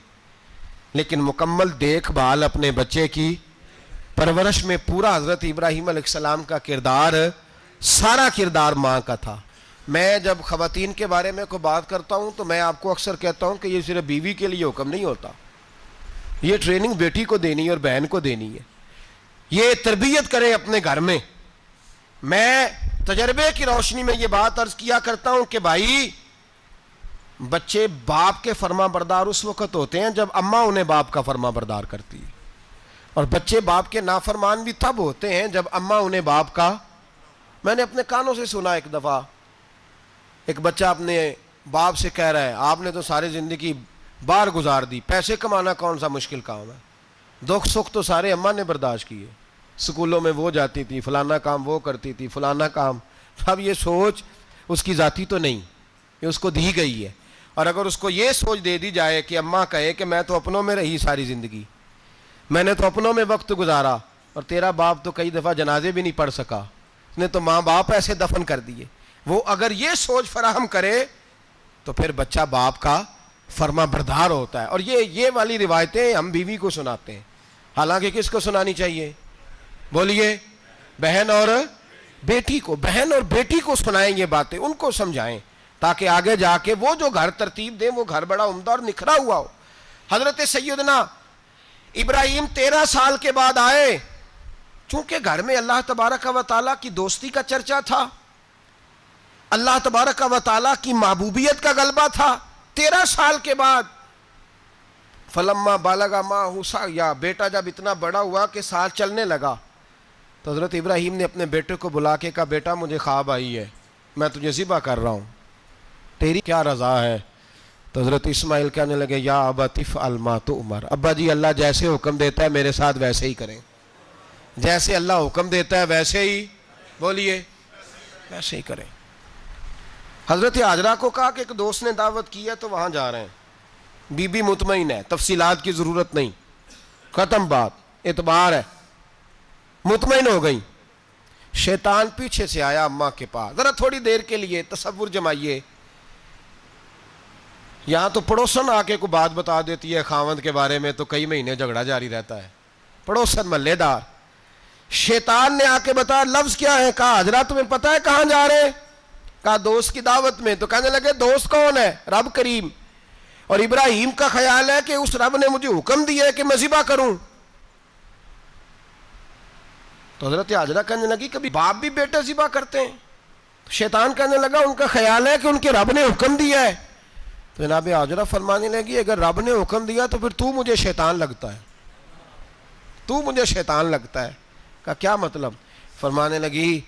لیکن مکمل دیکھ بھال اپنے بچے کی پرورش میں پورا حضرت ابراہیم علیہ السلام کا کردار، سارا کردار ماں کا تھا۔ میں جب خواتین کے بارے میں کوئی بات کرتا ہوں تو میں آپ کو اکثر کہتا ہوں کہ یہ صرف بیوی کے لیے حکم نہیں ہوتا، یہ ٹریننگ بیٹی کو دینی ہے اور بہن کو دینی ہے، یہ تربیت کریں اپنے گھر میں۔ میں تجربے کی روشنی میں یہ بات عرض کیا کرتا ہوں کہ بھائی بچے باپ کے فرما بردار اس وقت ہوتے ہیں جب اماں انہیں باپ کا فرما بردار کرتی ہے، اور بچے باپ کے نافرمان بھی تب ہوتے ہیں جب اماں انہیں باپ کا۔ میں نے اپنے کانوں سے سنا ایک دفعہ ایک بچہ اپنے باپ سے کہہ رہا ہے آپ نے تو ساری زندگی باہر گزار دی، پیسے کمانا کون سا مشکل کام ہے، دکھ سکھ تو سارے اماں نے برداشت کیے، سکولوں میں وہ جاتی تھی، فلانا کام وہ کرتی تھی، فلانا کام۔ اب یہ سوچ اس کی ذاتی تو نہیں، یہ اس کو دی گئی ہے، اور اگر اس کو یہ سوچ دے دی جائے کہ اماں کہے کہ میں تو اپنوں میں رہی ساری زندگی، میں نے تو اپنوں میں وقت گزارا، اور تیرا باپ تو کئی دفعہ جنازے بھی نہیں پڑھ سکا، اس نے تو ماں باپ ایسے دفن کر دیے، وہ اگر یہ سوچ فراہم کرے تو پھر بچہ باپ کا فرما بردار ہوتا ہے۔ اور یہ والی روایتیں ہم بیوی کو سناتے ہیں، حالانکہ کس کو سنانی چاہیے؟ بولیے، بہن اور بیٹی کو، بہن اور بیٹی کو سنائیں یہ باتیں، ان کو سمجھائیں تاکہ آگے جا کے وہ جو گھر ترتیب دیں وہ گھر بڑا عمدہ اور نکھرا ہوا ہو۔ حضرت سیدنا ابراہیم 13 سال کے بعد آئے، چونکہ گھر میں اللہ تبارک و تعالیٰ کی دوستی کا چرچا تھا، اللہ تبارک و تعالیٰ کی محبوبیت کا غلبہ تھا۔ 13 سال کے بعد فلما بالغ معہ سعیا، بیٹا جب اتنا بڑا ہوا کہ ساتھ چلنے لگا تو حضرت ابراہیم نے اپنے بیٹے کو بلا کے کہا بیٹا مجھے خواب آئی ہے، میں تجھے ذبح کر رہا ہوں، تیری کیا رضا ہے؟ تو حضرت اسماعیل کہنے لگے یا ابت افعل ما تؤمر، ابا جی اللہ جیسے حکم دیتا ہے میرے ساتھ ویسے ہی کریں، جیسے اللہ حکم دیتا ہے ویسے ہی، بولیے، ویسے ہی کریں۔ حضرت ہاجرہ کو کہا کہ ایک دوست نے دعوت کی ہے تو وہاں جا رہے ہیں، بی بی مطمئن ہے، تفصیلات کی ضرورت نہیں، ختم بات، اعتبار ہے، مطمئن ہو گئی۔ شیطان پیچھے سے آیا اماں کے پاس، ذرا تھوڑی دیر کے لیے تصور جمائیے، یہاں تو پڑوسن آ کے کوئی بات بتا دیتی ہے خاوند کے بارے میں تو کئی مہینے جھگڑا جاری رہتا ہے، پڑوسن محلے دار۔ شیطان نے آ کے بتایا لفظ کیا ہے؟ کہا حضرہ تمہیں پتہ ہے کہاں جا رہے ہیں؟ کہا دوست کی دعوت میں۔ تو کہنے لگے دوست کون ہے؟ رب کریم، اور ابراہیم کا خیال ہے کہ اس رب نے مجھے حکم دیا ہے کہ میں ذبح کروں۔ تو حضرت ہاجرہ کہنے لگی کبھی باپ بھی بیٹا ذبح کرتے ہیں؟ تو شیطان کہنے لگا ان کا خیال ہے کہ ان کے رب نے حکم دیا ہے۔ تو جناب ہاجرہ فرمانے لگی اگر رب نے حکم دیا تو پھر تو مجھے شیطان لگتا ہے، تو مجھے شیطان لگتا ہے۔ کہا کیا مطلب؟ فرمانے لگی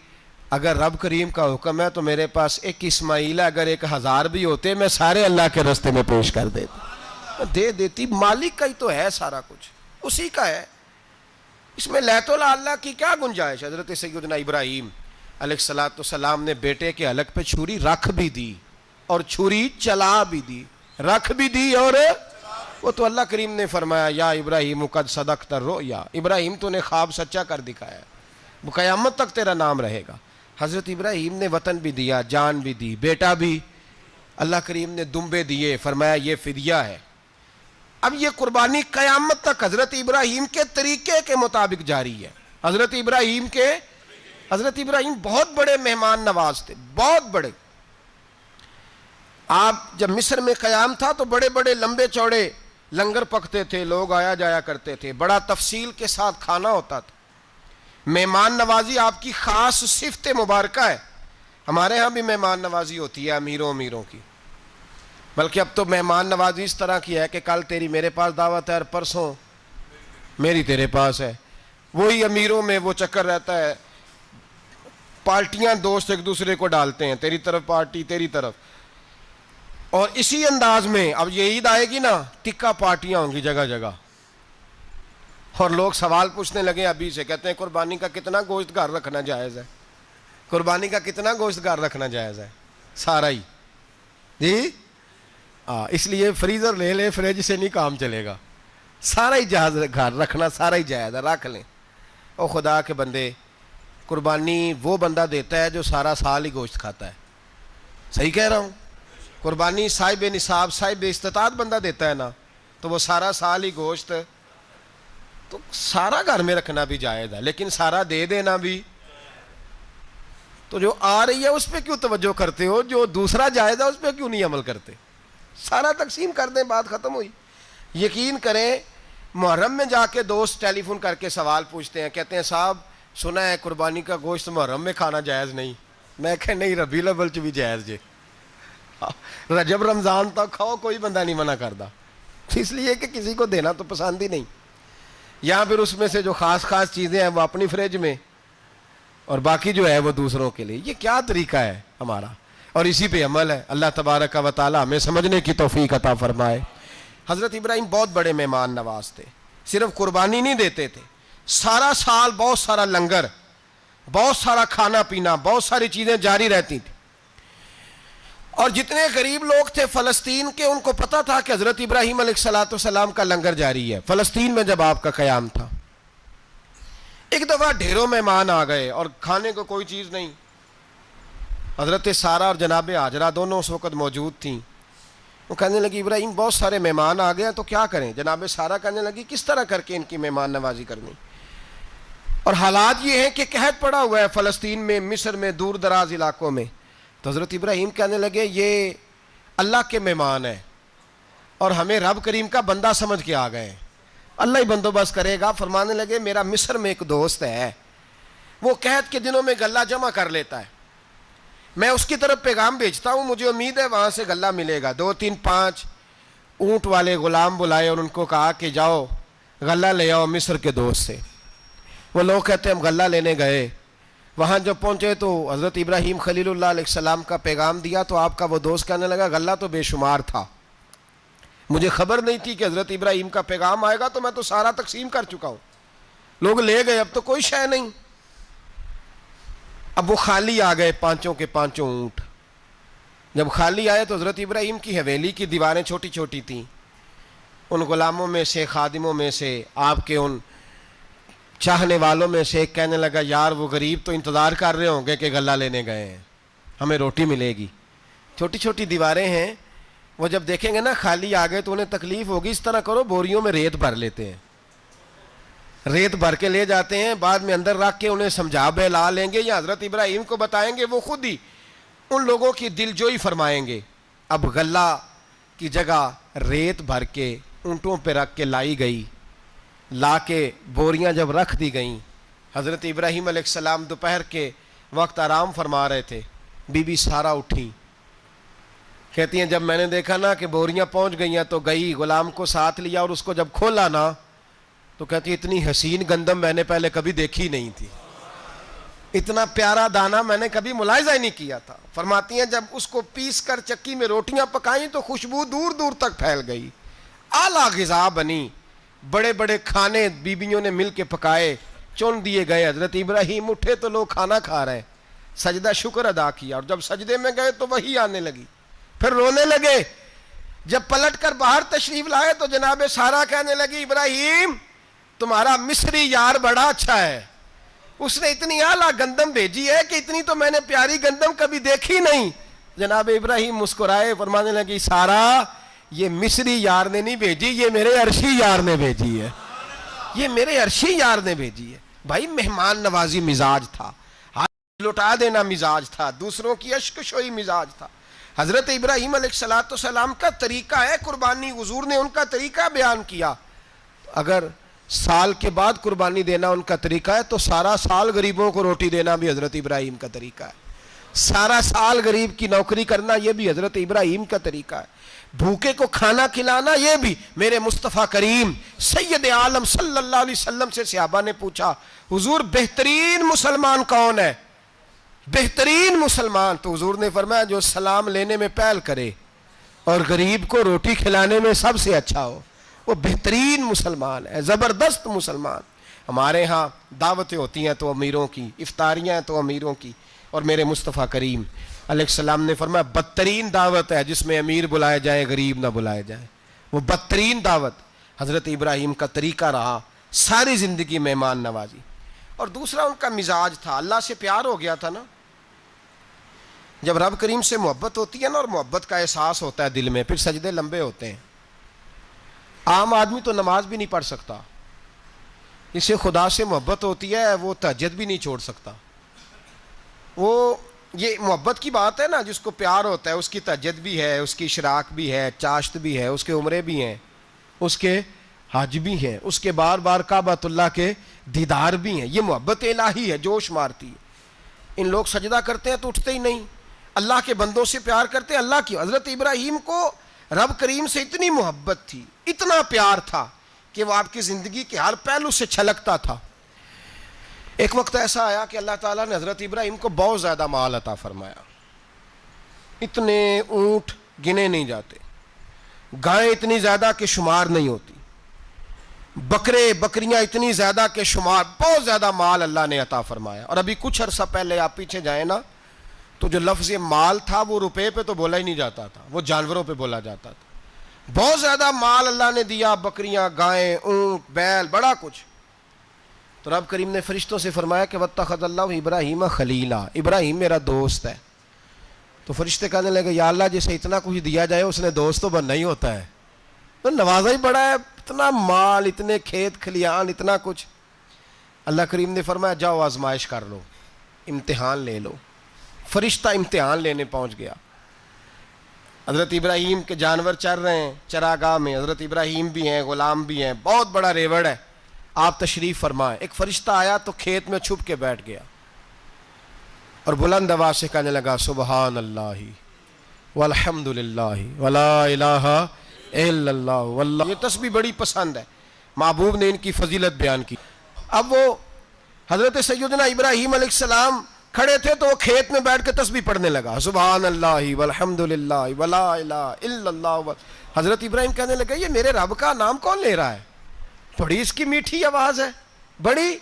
اگر رب کریم کا حکم ہے تو میرے پاس ایک اسماعیل ہے، اگر 1000 بھی ہوتے میں سارے اللہ کے راستے میں پیش کر دیتا، دے دیتی، مالک کا ہی تو ہے سارا کچھ، اسی کا ہے، اس میں لیت اللہ کی کیا گنجائش؟ حضرت سیدنا ابراہیم علیہ السلام نے بیٹے کے حلق پہ چھری رکھ بھی دی اور چھری چلا بھی دی، رکھ بھی دی، اور وہ تو اللہ کریم نے فرمایا یا ابراہیم قد صدقت الرؤیا، ابراہیم تو نے خواب سچا کر دکھایا، وہ قیامت تک تیرا نام رہے گا۔ حضرت ابراہیم نے وطن بھی دیا، جان بھی دی، بیٹا بھی، اللہ کریم نے دمبے دیے، فرمایا یہ فدیہ ہے، اب یہ قربانی قیامت تک حضرت ابراہیم کے طریقے کے مطابق جاری ہے. حضرت ابراہیم بہت بڑے مہمان نواز تھے, بہت بڑے. آپ جب مصر میں قیام تھا تو بڑے بڑے لمبے چوڑے لنگر پکتے تھے, لوگ آیا جایا کرتے تھے, بڑا تفصیل کے ساتھ کھانا ہوتا تھا. مہمان نوازی آپ کی خاص صفت مبارکہ ہے. ہمارے ہاں بھی مہمان نوازی ہوتی ہے امیروں کی, بلکہ اب تو مہمان نوازی اس طرح کی ہے کہ کل تیری میرے پاس دعوت ہے اور پرسوں میری تیرے پاس ہے. وہی امیروں میں وہ چکر رہتا ہے, پارٹیاں دوست ایک دوسرے کو ڈالتے ہیں, تیری طرف پارٹی تیری طرف. اور اسی انداز میں اب یہ عید آئے گی نا, ٹکا پارٹیاں ہوں گی جگہ جگہ. اور لوگ سوال پوچھنے لگے ابھی سے, کہتے ہیں قربانی کا کتنا گوشت گھر رکھنا جائز ہے, قربانی کا کتنا گوشت گھر رکھنا جائز ہے؟ سارا ہی جی. اس لیے فریزر لے لے, فریج سے نہیں کام چلے گا. سارا ہی جہاز گھر رکھنا سارا ہی جائز ہے, رکھ لیں. او خدا کے بندے, قربانی وہ بندہ دیتا ہے جو سارا سال ہی گوشت کھاتا ہے. صحیح کہہ رہا ہوں؟ قربانی صاحب نصاب صاحب استطاعت بندہ دیتا ہے نا, تو وہ سارا سال ہی گوشت, تو سارا گھر میں رکھنا بھی جائز ہے, لیکن سارا دے دینا بھی. تو جو آ رہی ہے اس پہ کیوں توجہ کرتے ہو, جو دوسرا جائز ہے اس پہ کیوں نہیں عمل کرتے؟ سارا تقسیم کر دیں, بات ختم ہوئی. یقین کریں, محرم میں جا کے دوست ٹیلی فون کر کے سوال پوچھتے ہیں, کہتے ہیں صاحب سنا ہے قربانی کا گوشت محرم میں کھانا جائز نہیں. میں کہ نہیں, ربیع الاول چ بھی جائز جے, رجب رمضان تک کھاؤ, کوئی بندہ نہیں منع کرتا. اس لیے کہ کسی کو دینا تو پسند ہی نہیں. یا پھر اس میں سے جو خاص چیزیں ہیں وہ اپنی فریج میں, اور باقی جو ہے وہ دوسروں کے لیے. یہ کیا طریقہ ہے ہمارا؟ اور اسی پہ عمل ہے. اللہ تبارک و تعالی ہمیں سمجھنے کی توفیق عطا فرمائے. حضرت ابراہیم بہت بڑے مہمان نواز تھے. صرف قربانی نہیں دیتے تھے, سارا سال بہت سارا لنگر, بہت سارا کھانا پینا, بہت ساری چیزیں جاری رہتی تھیں. اور جتنے غریب لوگ تھے فلسطین کے, ان کو پتا تھا کہ حضرت ابراہیم علیہ السلام کا لنگر جاری ہے. فلسطین میں جب آپ کا قیام تھا, ایک دفعہ ڈھیروں مہمان آ گئے اور کھانے کو کوئی چیز نہیں. حضرت سارہ اور جناب ہاجرہ دونوں اس وقت موجود تھیں. وہ کہنے لگی ابراہیم بہت سارے مہمان آ گئے ہیں تو کیا کریں؟ جناب سارہ کہنے لگی کس طرح کر کے ان کی مہمان نوازی کرنی. اور حالات یہ ہیں کہ قحط پڑا ہوا ہے فلسطین میں, مصر میں, دور دراز علاقوں میں. تو حضرت ابراہیم کہنے لگے یہ اللہ کے مہمان ہیں اور ہمیں رب کریم کا بندہ سمجھ کے آ گئے ہیں, اللہ ہی بندوبست کرے گا. فرمانے لگے میرا مصر میں ایک دوست ہے, وہ قحط کے دنوں میں غلہ جمع کر لیتا ہے, میں اس کی طرف پیغام بھیجتا ہوں, مجھے امید ہے وہاں سے غلہ ملے گا. 2 3 5 اونٹ والے غلام بلائے اور ان کو کہا کہ جاؤ غلہ لے آؤ مصر کے دوست سے. وہ لوگ کہتے ہیں ہم غلہ لینے گئے, وہاں جب پہنچے تو حضرت ابراہیم خلیل اللہ علیہ السلام کا پیغام دیا تو آپ کا وہ دوست کہنے لگا غلہ تو بے شمار تھا, مجھے خبر نہیں تھی کہ حضرت ابراہیم کا پیغام آئے گا, تو میں تو سارا تقسیم کر چکا ہوں, لوگ لے گئے, اب تو کوئی شے نہیں. اب وہ خالی آ گئے 5 کے 5 اونٹ. جب خالی آئے تو حضرت ابراہیم کی حویلی کی دیواریں چھوٹی چھوٹی تھیں. ان غلاموں میں سے, خادموں میں سے, آپ کے ان چاہنے والوں میں سے ایک کہنے لگا یار وہ غریب تو انتظار کر رہے ہوں گے کہ غلہ لینے گئے ہیں, ہمیں روٹی ملے گی. چھوٹی چھوٹی دیواریں ہیں, وہ جب دیکھیں گے نا خالی آ گئے تو انہیں تکلیف ہوگی. اس طرح کرو بوریوں میں ریت بھر لیتے ہیں, ریت بھر کے لے جاتے ہیں, بعد میں اندر رکھ کے انہیں سمجھا بہلا لیں گے یا حضرت ابراہیم کو بتائیں گے, وہ خود ہی ان لوگوں کی دل جوئی فرمائیں گے. اب غلہ کی جگہ ریت بھر کے اونٹوں پہ رکھ کے لائی گئی. لا کے بوریاں جب رکھ دی گئیں, حضرت ابراہیم علیہ السلام دوپہر کے وقت آرام فرما رہے تھے. بی بی سارہ اٹھی, کہتی ہیں جب میں نے دیکھا نا کہ بوریاں پہنچ گئی ہیں تو گئی, غلام کو ساتھ لیا اور اس کو جب کھولا نا تو کہتی اتنی حسین گندم میں نے پہلے کبھی دیکھی نہیں تھی, اتنا پیارا دانہ میں نے کبھی ملاحظہ ہی نہیں کیا تھا. فرماتی ہیں جب اس کو پیس کر چکی میں روٹیاں پکائیں تو خوشبو دور دور تک پھیل گئی, اعلیٰ غذا بنی, بڑے بڑے کھانے بیبیوں نے مل کے پکائے, چن دیے گئے. حضرت ابراہیم اٹھے تو لوگ کھانا کھا رہے ہیں, سجدہ شکر ادا کیا, اور جب سجدے میں گئے تو وحی آنے لگی, پھر رونے لگے. جب پلٹ کر باہر تشریف لائے تو جناب سارہ کہنے لگی ابراہیم تمہارا مصری یار بڑا اچھا ہے, اس نے اتنی اعلیٰ گندم بھیجی ہے کہ اتنی تو میں نے پیاری گندم کبھی دیکھی نہیں. جناب ابراہیم مسکرائے, فرمانے لگی سارہ یہ مصری یار نے نہیں بھیجی، یہ میرے عرشی یار نے بھیجی ہے، یہ میرے عرشی یار نے بھیجی ہے۔ بھائی مہمان نوازی مزاج تھا، ہاتھ لٹا دینا مزاج تھا، دوسروں کی اشک شوئی مزاج تھا۔ حضرت ابراہیم علیہ السلام کا طریقہ ہے قربانی، حضور نے ان کا طریقہ بیان کیا۔ اگر سال کے بعد قربانی دینا ان کا طریقہ ہے تو سارا سال غریبوں کو روٹی دینا بھی حضرت ابراہیم کا طریقہ ہے، سارا سال غریب کی نوکری کرنا یہ بھی حضرت ابراہیم کا طریقہ ہے، بھوکے کو کھانا کھلانا یہ بھی۔ میرے مصطفیٰ کریم سید عالم صلی اللہ علیہ وسلم سے صحابہ نے پوچھا حضور بہترین مسلمان کون ہے؟ بہترین مسلمان؟ تو حضور نے فرمایا جو سلام لینے میں پہل کرے اور غریب کو روٹی کھلانے میں سب سے اچھا ہو، وہ بہترین مسلمان ہے، زبردست مسلمان۔ ہمارے ہاں دعوتیں ہوتی ہیں تو امیروں کی، افطاریاں ہیں تو امیروں کی، اور میرے مصطفیٰ کریم علیہ السلام نے فرمایا بدترین دعوت ہے جس میں امیر بلائے جائے غریب نہ بلائے جائے، وہ بدترین دعوت حضرت ابراہیم کا طریقہ رہا، ساری زندگی مہمان نوازی۔ اور دوسرا ان کا مزاج تھا، اللہ سے پیار ہو گیا تھا نا، جب رب کریم سے محبت ہوتی ہے نا اور محبت کا احساس ہوتا ہے دل میں، پھر سجدے لمبے ہوتے ہیں۔ عام آدمی تو نماز بھی نہیں پڑھ سکتا، جس سے خدا سے محبت ہوتی ہے وہ تہجد بھی نہیں چھوڑ سکتا۔ وہ یہ محبت کی بات ہے نا، جس کو پیار ہوتا ہے اس کی تہجد بھی ہے، اس کی اشراق بھی ہے، چاشت بھی ہے، اس کے عمرے بھی ہیں، اس کے حج بھی ہیں، اس کے بار بار کعبۃ اللہ کے دیدار بھی ہیں۔ یہ محبت الہی ہے، جوش مارتی ہے۔ ان لوگ سجدہ کرتے ہیں تو اٹھتے ہی نہیں، اللہ کے بندوں سے پیار کرتے ہیں اللہ کی۔ حضرت ابراہیم کو رب کریم سے اتنی محبت تھی، اتنا پیار تھا کہ وہ آپ کی زندگی کے ہر پہلو سے چھلکتا تھا۔ ایک وقت ایسا آیا کہ اللہ تعالیٰ نے حضرت ابراہیم کو بہت زیادہ مال عطا فرمایا، اتنے اونٹ گنے نہیں جاتے، گائیں اتنی زیادہ کہ شمار نہیں ہوتی، بکرے بکریاں اتنی زیادہ کہ شمار، بہت زیادہ مال اللہ نے عطا فرمایا۔ اور ابھی کچھ عرصہ پہلے آپ پیچھے جائیں نا تو جو لفظ مال تھا وہ روپے پہ تو بولا ہی نہیں جاتا تھا، وہ جانوروں پہ بولا جاتا تھا۔ بہت زیادہ مال اللہ نے دیا، بکریاں، گائیں، اونٹ، بیل، بڑا کچھ۔ تو رب کریم نے فرشتوں سے فرمایا کہ وَاتَّخَذَ اللَّهُ ابراہیم خلیلا، ابراہیم میرا دوست ہے۔ تو فرشتے کہنے لگے یا اللہ جسے اتنا کچھ دیا جائے اس نے دوست تو بننا ہی ہوتا ہے، تو نوازا ہی بڑا ہے، اتنا مال، اتنے کھیت کھلیان، اتنا کچھ۔ اللہ کریم نے فرمایا جاؤ آزمائش کر لو، امتحان لے لو۔ فرشتہ امتحان لینے پہنچ گیا۔ حضرت ابراہیم کے جانور چر رہے ہیں چراگاہ میں، حضرت ابراہیم بھی ہیں، غلام بھی ہیں، بہت بڑا ریوڑ ہے، آپ تشریف فرمائیں۔ ایک فرشتہ آیا تو کھیت میں چھپ کے بیٹھ گیا اور بلند آواز سے کہنے لگا سبحان اللہ والحمد للہ ولا الہ الا اللہ واللہ۔ یہ تسبیح بڑی پسند ہے، محبوب نے ان کی فضیلت بیان کی۔ اب وہ حضرت سیدنا ابراہیم علیہ السلام کھڑے تھے تو وہ کھیت میں بیٹھ کے تسبیح پڑھنے لگا سبحان اللہ والحمد للہ ولا الہ الا اللہ۔ حضرت ابراہیم کہنے لگے یہ میرے رب کا نام کون لے رہا ہے؟ بڑی اس کی میٹھی آواز ہے، بڑی،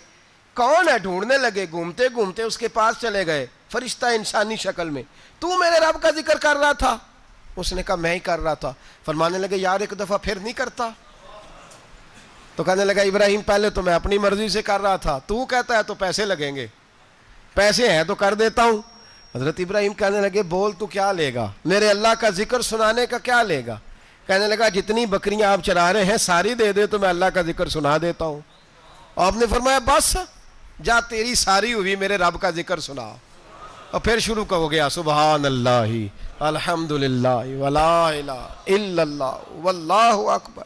کون ہے؟ ڈھونڈنے لگے، گھومتے گھومتے اس کے پاس چلے گئے، فرشتہ انسانی شکل میں، تو میرے رب کا ذکر کر رہا تھا؟ اس نے کہا میں ہی کر رہا تھا۔ فرمانے لگے یار ایک دفعہ پھر نہیں کرتا؟ تو کہنے لگا ابراہیم پہلے تو میں اپنی مرضی سے کر رہا تھا، تو کہتا ہے تو پیسے لگیں گے، پیسے ہیں تو کر دیتا ہوں۔ حضرت ابراہیم کہنے لگے بول تو کیا لے گا؟ میرے اللہ کا ذکر سنانے کا کیا لے گا؟ کہنے لگا جتنی بکریاں آپ چرا رہے ہیں ساری دے دے تو میں اللہ کا ذکر سنا دیتا ہوں۔ اور آپ نے فرمایا بس جا تیری ساری ہوئی، میرے رب کا ذکر سنا۔ اور پھر شروع ہو گیا سبحان اللہ الحمد للہ ولا الہ الا اللہ واللہ اکبر۔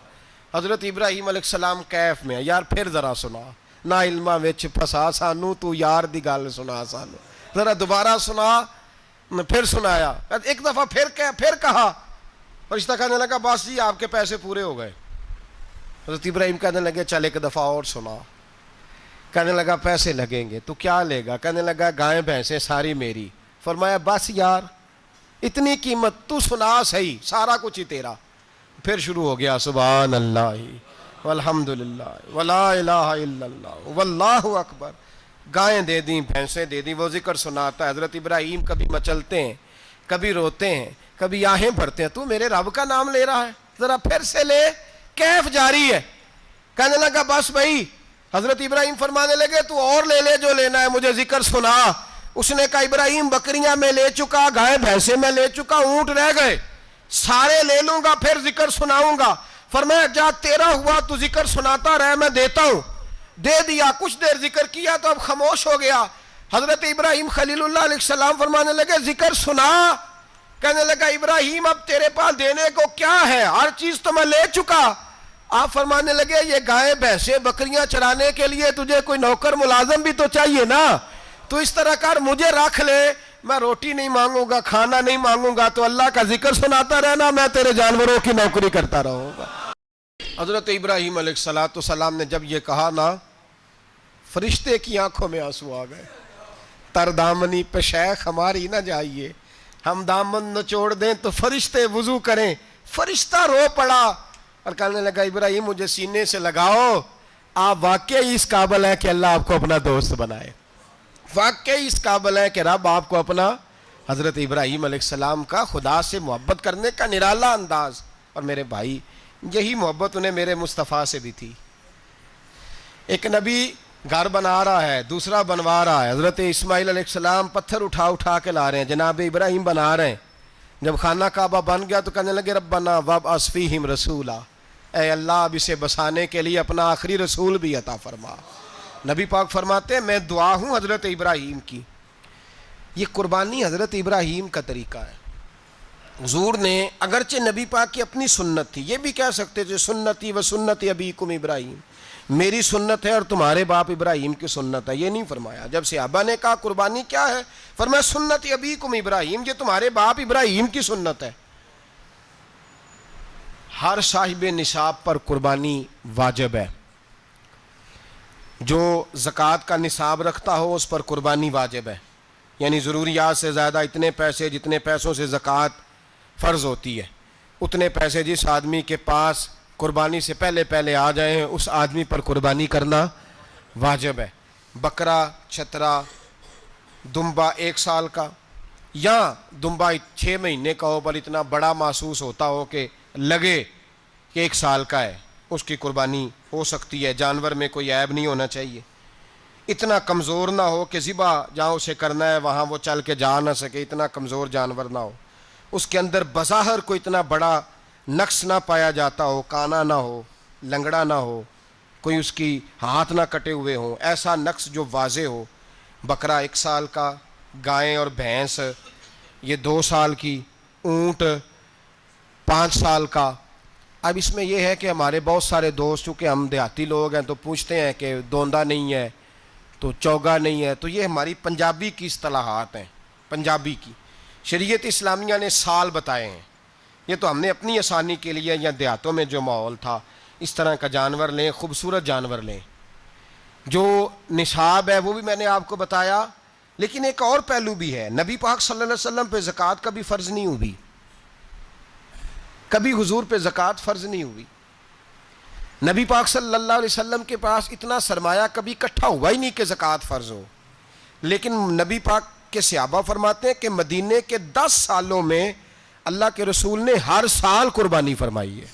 حضرت ابراہیم علیہ السلام کیف میں یار پھر ذرا سنا، نہ علماں وچ پھسا سانو، تو یار دی گل سنا سانو، ذرا دوبارہ سنا۔ پھر سنایا، ایک دفعہ پھر کہا، فرشتہ کہنے لگا بس جی آپ کے پیسے پورے ہو گئے۔ حضرت ابراہیم کہنے لگے چل ایک دفعہ اور سنا۔ کہنے لگا پیسے لگیں گے، تو کیا لے گا؟ کہنے لگا گائیں بھینسیں ساری میری۔ فرمایا بس یار اتنی قیمت، تو سنا صحیح، سارا کچھ ہی تیرا۔ پھر شروع ہو گیا سبحان اللہ والحمد للہ ولا الہ الا اللہ واللہ اکبر۔ گائیں دے دیں، بھینسیں دے دیں، وہ ذکر سناتا ہے۔ حضرت ابراہیم کبھی مچلتے ہیں، کبھی روتے ہیں، کبھی آہیں بھرتے ہیں، تو میرے رب کا نام لے رہا ہے، ذرا پھر سے لے۔ کیف جاری ہے۔ کہنے لگا بس بھائی۔ حضرت ابراہیم فرمانے لگے تو اور لے لے جو لینا ہے، مجھے ذکر سنا۔ اس نے کہا ابراہیم بکریاں میں لے چکا، گائے بھینسیں میں لے چکا، اونٹ رہ گئے، سارے لے لوں گا پھر ذکر سناؤں گا. فرمایا جا تیرا ہوا تو ذکر سناتا رہے, میں دیتا ہوں. دے دیا, کچھ دیر ذکر کیا تو اب خاموش ہو گیا. حضرت ابراہیم خلیل اللہ علیہ السلام فرمانے لگے ذکر سنا. کہنے لگا ابراہیم اب تیرے پاس دینے کو کیا ہے, ہر چیز تو میں لے چکا. آپ فرمانے لگے یہ گائے بھینسیں بکریاں چرانے کے لیے تجھے کوئی نوکر ملازم بھی تو چاہیے نا, تو اس طرح کر مجھے رکھ لے, میں روٹی نہیں مانگوں گا, کھانا نہیں مانگوں گا, تو اللہ کا ذکر سناتا رہنا, میں تیرے جانوروں کی نوکری کرتا رہوں گا. حضرت ابراہیم علیہ السلام نے جب یہ کہا نا, فرشتے کی آنکھوں میں آنسو آ گئے. تر دامنی پہ شیخ ہماری نہ جائیے, ہم دامن نچوڑ دیں تو فرشتے وضو کریں. فرشتہ رو پڑا اور کہنے لگا ابراہیم مجھے سینے سے لگاؤ, آپ واقعی اس قابل ہیں کہ اللہ آپ کو اپنا دوست بنائے, واقعی اس قابل ہے کہ رب آپ کو اپنا. حضرت ابراہیم علیہ السلام کا خدا سے محبت کرنے کا نرالا انداز. اور میرے بھائی یہی محبت انہیں میرے مصطفیٰ سے بھی تھی. ایک نبی گھر بنا رہا ہے, دوسرا بنوا رہا ہے. حضرت اسماعیل علیہ السلام پتھر اٹھا اٹھا کے لا رہے ہیں, جناب ابراہیم بنا رہے ہیں. جب خانہ کعبہ بن گیا تو کہنے لگے ربنا وابعث فیہم رسولا, اے اللہ اب اسے بسانے کے لیے اپنا آخری رسول بھی عطا فرما. نبی پاک فرماتے ہیں میں دعا ہوں حضرت ابراہیم کی. یہ قربانی حضرت ابراہیم کا طریقہ ہے. حضور نے اگرچہ نبی پاک کی اپنی سنت تھی, یہ بھی کہہ سکتے تھے سنتی و سنت ابیکم ابراہیم, میری سنت ہے اور تمہارے باپ ابراہیم کی سنت ہے. یہ نہیں فرمایا. جب صحابہ نے کہا قربانی کیا ہے, فرمایا سنت ابیکم ابراہیم, یہ تمہارے باپ ابراہیم کی سنت ہے. ہر صاحب نصاب پر قربانی واجب ہے. جو زکوٰۃ کا نصاب رکھتا ہو اس پر قربانی واجب ہے. یعنی ضروریات سے زیادہ اتنے پیسے جتنے پیسوں سے زکوٰۃ فرض ہوتی ہے, اتنے پیسے جس آدمی کے پاس قربانی سے پہلے پہلے آ جائیں اس آدمی پر قربانی کرنا واجب ہے. بکرا, چھترا, دمبا 1 سال کا یا دمبا 6 مہینے کا ہو پر اتنا بڑا محسوس ہوتا ہو کہ لگے کہ 1 سال کا ہے, اس کی قربانی ہو سکتی ہے. جانور میں کوئی عیب نہیں ہونا چاہیے, اتنا کمزور نہ ہو کہ ذبح جہاں اسے کرنا ہے وہاں وہ چل کے جا نہ سکے, اتنا کمزور جانور نہ ہو, اس کے اندر بظاہر کوئی اتنا بڑا نقص نہ پایا جاتا ہو, کانا نہ ہو, لنگڑا نہ ہو, کوئی اس کی ہاتھ نہ کٹے ہوئے ہوں, ایسا نقص جو واضح ہو. بکرا 1 سال کا, گائیں اور بھینس یہ 2 سال کی, اونٹ 5 سال کا. اب اس میں یہ ہے کہ ہمارے بہت سارے دوست چونکہ ہم دیہاتی لوگ ہیں تو پوچھتے ہیں کہ دوندا نہیں ہے تو چوگا نہیں ہے, تو یہ ہماری پنجابی کی اصطلاحات ہیں. پنجابی کی شریعت اسلامیہ نے سال بتائے ہیں, یہ تو ہم نے اپنی آسانی کے لیے یا دیہاتوں میں جو ماحول تھا اس طرح کا جانور لیں, خوبصورت جانور لیں. جو نصاب ہے وہ بھی میں نے آپ کو بتایا, لیکن ایک اور پہلو بھی ہے. نبی پاک صلی اللہ علیہ وسلم پہ زکوٰۃ کبھی فرض نہیں ہوئی, کبھی حضور پہ زکوٰۃ فرض نہیں ہوئی. نبی پاک صلی اللہ علیہ وسلم کے پاس اتنا سرمایہ کبھی اکٹھا ہوا ہی نہیں کہ زکوٰۃ فرض ہو. لیکن نبی پاک کے صحابہ فرماتے ہیں کہ مدینے کے 10 سالوں میں اللہ کے رسول نے ہر سال قربانی فرمائی ہے,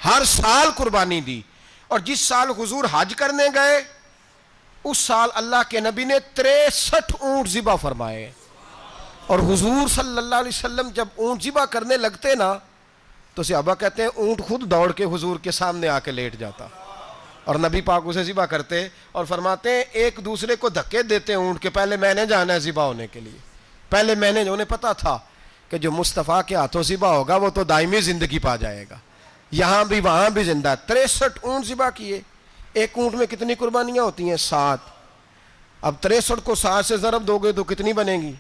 ہر سال قربانی دی. اور جس سال حضور حج کرنے گئے اس سال اللہ کے نبی نے 63 اونٹ ذبح فرمائے. اور حضور صلی اللہ علیہ وسلم جب اونٹ ذبح کرنے لگتے نا تو صحابہ کہتے ہیں اونٹ خود دوڑ کے حضور کے سامنے آ کے لیٹ جاتا, اور نبی پاک اسے ذبح کرتے اور فرماتے ہیں ایک دوسرے کو دھکے دیتے اونٹ کے, پہلے میں نے جانا ہے ذبح ہونے کے لیے, پہلے میں نے. انہیں پتا تھا کہ جو مصطفیٰ کے ہاتھوں ذبح ہوگا وہ تو دائمی زندگی پا جائے گا, یہاں بھی وہاں بھی زندہ. 63 اونٹ ذبح کیے. ایک اونٹ میں کتنی قربانیاں ہوتی ہیں؟ 7. اب 63 کو 7 سے ضرب دو گے تو کتنی بنے گی؟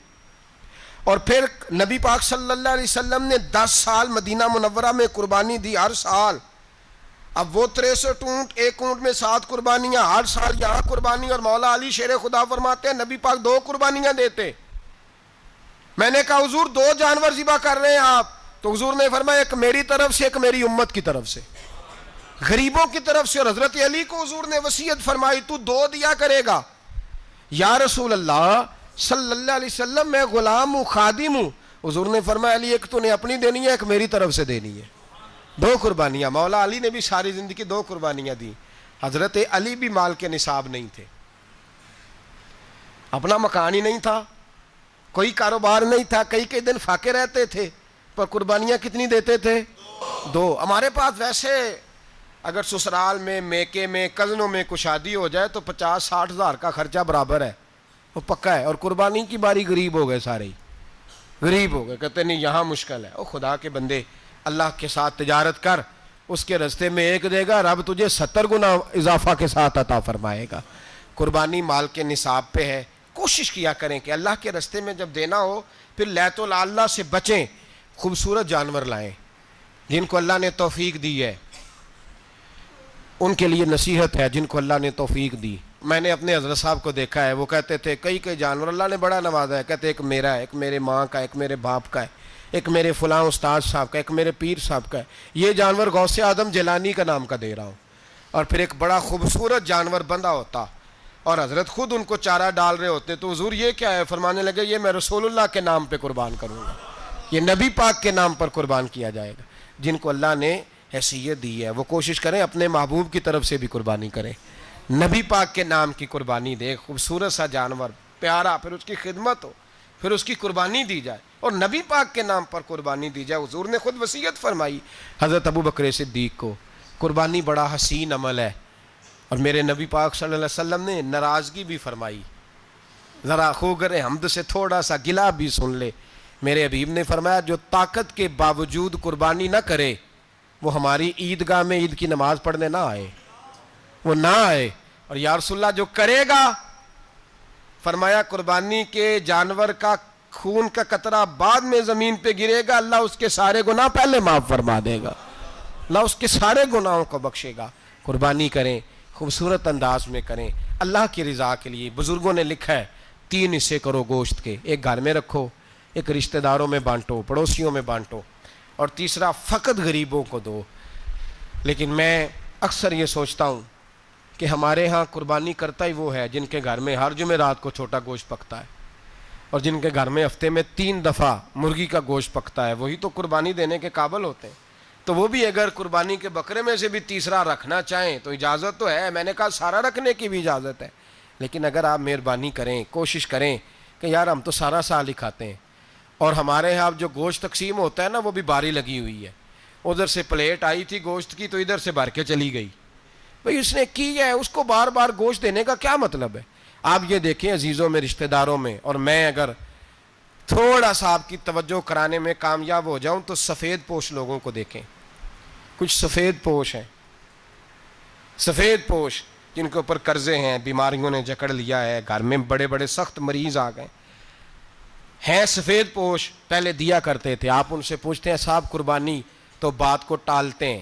اور پھر نبی پاک صلی اللہ علیہ وسلم نے 10 سال مدینہ منورہ میں قربانی دی, ہر سال. اب وہ 63 اونٹ, ایک اونٹ میں 7 قربانیاں, ہر سال یہاں قربانی. اور مولا علی شیر خدا فرماتے ہیں نبی پاک 2 قربانیاں دیتے. میں نے کہا حضور 2 جانور ذبح کر رہے ہیں آپ, تو حضور نے فرمایا ایک میری طرف سے ایک میری امت کی طرف سے, غریبوں کی طرف سے. اور حضرت علی کو حضور نے وصیت فرمائی تو 2 دیا کرے گا. یا رسول اللہ صلی اللہ علیہ وسلم میں غلام ہوں, خادم ہوں. حضور نے فرمایا علی ایک تو نے اپنی دینی ہے, ایک میری طرف سے دینی ہے. 2 قربانیاں. مولا علی نے بھی ساری زندگی 2 قربانیاں دی. حضرت علی بھی مال کے نصاب نہیں تھے, اپنا مکان ہی نہیں تھا, کوئی کاروبار نہیں تھا, کئی دن فاقے رہتے تھے. پر قربانیاں کتنی دیتے تھے؟ 2۔ ہمارے پاس ویسے اگر سسرال میں، میکے میں، کزنوں میں کچھ شادی ہو جائے تو 50-60 ہزار کا خرچہ برابر ہے، وہ پکا ہے۔ اور قربانی کی باری غریب ہو گئے، سارے ہی غریب ہو گئے، کہتے نہیں یہاں مشکل ہے۔ او خدا کے بندے، اللہ کے ساتھ تجارت کر، اس کے رستے میں 1 دے گا، رب تجھے 70 گنا اضافہ کے ساتھ عطا فرمائے گا۔ قربانی مال کے نصاب پہ ہے، کوشش کیا کریں کہ اللہ کے رستے میں جب دینا ہو پھر لیت اللہ سے بچیں، خوبصورت جانور لائیں۔ جن کو اللہ نے توفیق دی ہے ان کے لیے نصیحت ہے، جن کو اللہ نے توفیق دی۔ میں نے اپنے حضرت صاحب کو دیکھا ہے، وہ کہتے تھے کئی جانور اللہ نے بڑا نوازا ہے، کہتے ایک میرا ہے، ایک میرے ماں کا، ایک میرے باپ کا ہے، ایک میرے فلاں استاد صاحب کا، ایک میرے پیر صاحب کا ہے، یہ جانور غوث اعظم جیلانی کا نام کا دے رہا ہوں۔ اور پھر ایک بڑا خوبصورت جانور بندھا ہوتا اور حضرت خود ان کو چارہ ڈال رہے ہوتے، تو حضور یہ کیا ہے؟ فرمانے لگے یہ میں رسول اللہ کے نام پہ قربان کروں گا، یہ نبی پاک کے نام پر قربان کیا جائے گا۔ جن کو اللہ نے حیثیت دی ہے وہ کوشش کریں اپنے محبوب کی طرف سے بھی قربانی کریں، نبی پاک کے نام کی قربانی دے، خوبصورت سا جانور پیارا، پھر اس کی خدمت ہو، پھر اس کی قربانی دی جائے اور نبی پاک کے نام پر قربانی دی جائے۔ حضور نے خود وصیت فرمائی حضرت ابو بکر صدیق کو، قربانی بڑا حسین عمل ہے، اور میرے نبی پاک صلی اللہ علیہ وسلم نے ناراضگی بھی فرمائی، ذرا خوگر حمد سے تھوڑا سا گلا بھی سن لے۔ میرے حبیب نے فرمایا جو طاقت کے باوجود قربانی نہ کرے وہ ہماری عیدگاہ میں عید کی نماز پڑھنے نہ آئے، وہ نہ آئے۔ اور یا رسول اللہ جو کرے گا، فرمایا قربانی کے جانور کا خون کا قطرہ بعد میں زمین پہ گرے گا، اللہ اس کے سارے گناہ پہلے معاف فرما دے گا، اللہ اس کے سارے گناہوں کو بخشے گا۔ قربانی کریں، خوبصورت انداز میں کریں، اللہ کی رضا کے لیے۔ بزرگوں نے لکھا ہے 3 حصے کرو گوشت کے، ایک گھر میں رکھو، ایک رشتہ داروں میں بانٹو، پڑوسیوں میں بانٹو، اور تیسرا فقط غریبوں کو دو۔ لیکن میں اکثر یہ سوچتا ہوں کہ ہمارے ہاں قربانی کرتا ہی وہ ہے جن کے گھر میں ہر جمعرات کو چھوٹا گوشت پکتا ہے، اور جن کے گھر میں ہفتے میں 3 دفعہ مرغی کا گوشت پکتا ہے، وہی تو قربانی دینے کے قابل ہوتے ہیں۔ تو وہ بھی اگر قربانی کے بکرے میں سے بھی تیسرا رکھنا چاہیں تو اجازت تو ہے، میں نے کہا سارا رکھنے کی بھی اجازت ہے، لیکن اگر آپ مہربانی کریں، کوشش کریں کہ یار ہم تو سارا سال ہی کھاتے ہیں، اور ہمارے یہاں جو گوشت تقسیم ہوتا ہے نا وہ بھی باری لگی ہوئی ہے، ادھر سے پلیٹ آئی تھی گوشت کی تو ادھر سے بھر کے چلی گئی، بھئی اس نے کی ہے، اس کو بار بار گوشت دینے کا کیا مطلب ہے؟ آپ یہ دیکھیں عزیزوں میں، رشتہ داروں میں، اور میں اگر تھوڑا سا آپ کی توجہ کرانے میں کامیاب ہو جاؤں تو سفید پوش لوگوں کو دیکھیں، کچھ سفید پوش ہیں، سفید پوش جن کے اوپر قرضے ہیں، بیماریوں نے جکڑ لیا ہے، گھر میں بڑے بڑے سخت مریض آ گئے ہیں، سفید پوش پہلے دیا کرتے تھے۔ آپ ان سے پوچھتے ہیں صاحب قربانی، تو بات کو ٹالتے ہیں،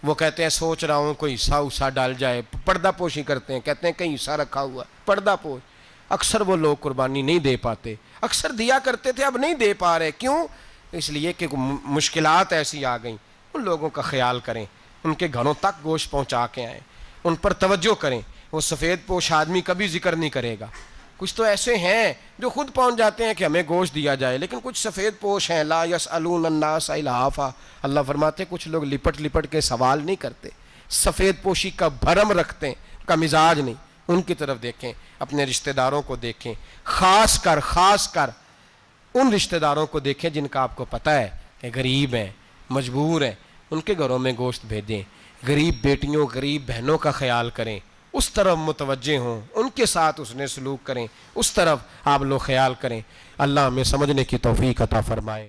وہ کہتے ہیں سوچ رہا ہوں کوئی حصہ ڈال جائے، پردہ پوشی کرتے ہیں، کہتے ہیں کہیں حصہ رکھا ہوا پردہ پوش۔ اکثر وہ لوگ قربانی نہیں دے پاتے، اکثر دیا کرتے تھے اب نہیں دے پا رہے، کیوں؟ اس لیے کہ مشکلات ایسی آ گئیں۔ ان لوگوں کا خیال کریں، ان کے گھروں تک گوشت پہنچا کے آئیں، ان پر توجہ کریں۔ وہ سفید پوش آدمی کبھی ذکر نہیں کرے گا، کچھ تو ایسے ہیں جو خود پہنچ جاتے ہیں کہ ہمیں گوشت دیا جائے، لیکن کچھ سفید پوش ہیں لا یسألون الناس الحافا، اللہ فرماتے کچھ لوگ لپٹ لپٹ کے سوال نہیں کرتے، سفید پوشی کا بھرم رکھتے ہیں، کا مزاج نہیں۔ ان کی طرف دیکھیں، اپنے رشتہ داروں کو دیکھیں، خاص کر ان رشتہ داروں کو دیکھیں جن کا آپ کو پتہ ہے کہ غریب ہیں، مجبور ہیں، ان کے گھروں میں گوشت بھیجیں۔ غریب بیٹیوں، غریب بہنوں کا خیال کریں، اس طرف متوجہ ہوں، ان کے ساتھ اس نے سلوک کریں، اس طرف آپ لوگ خیال کریں۔ اللہ ہمیں سمجھنے کی توفیق عطا فرمائے۔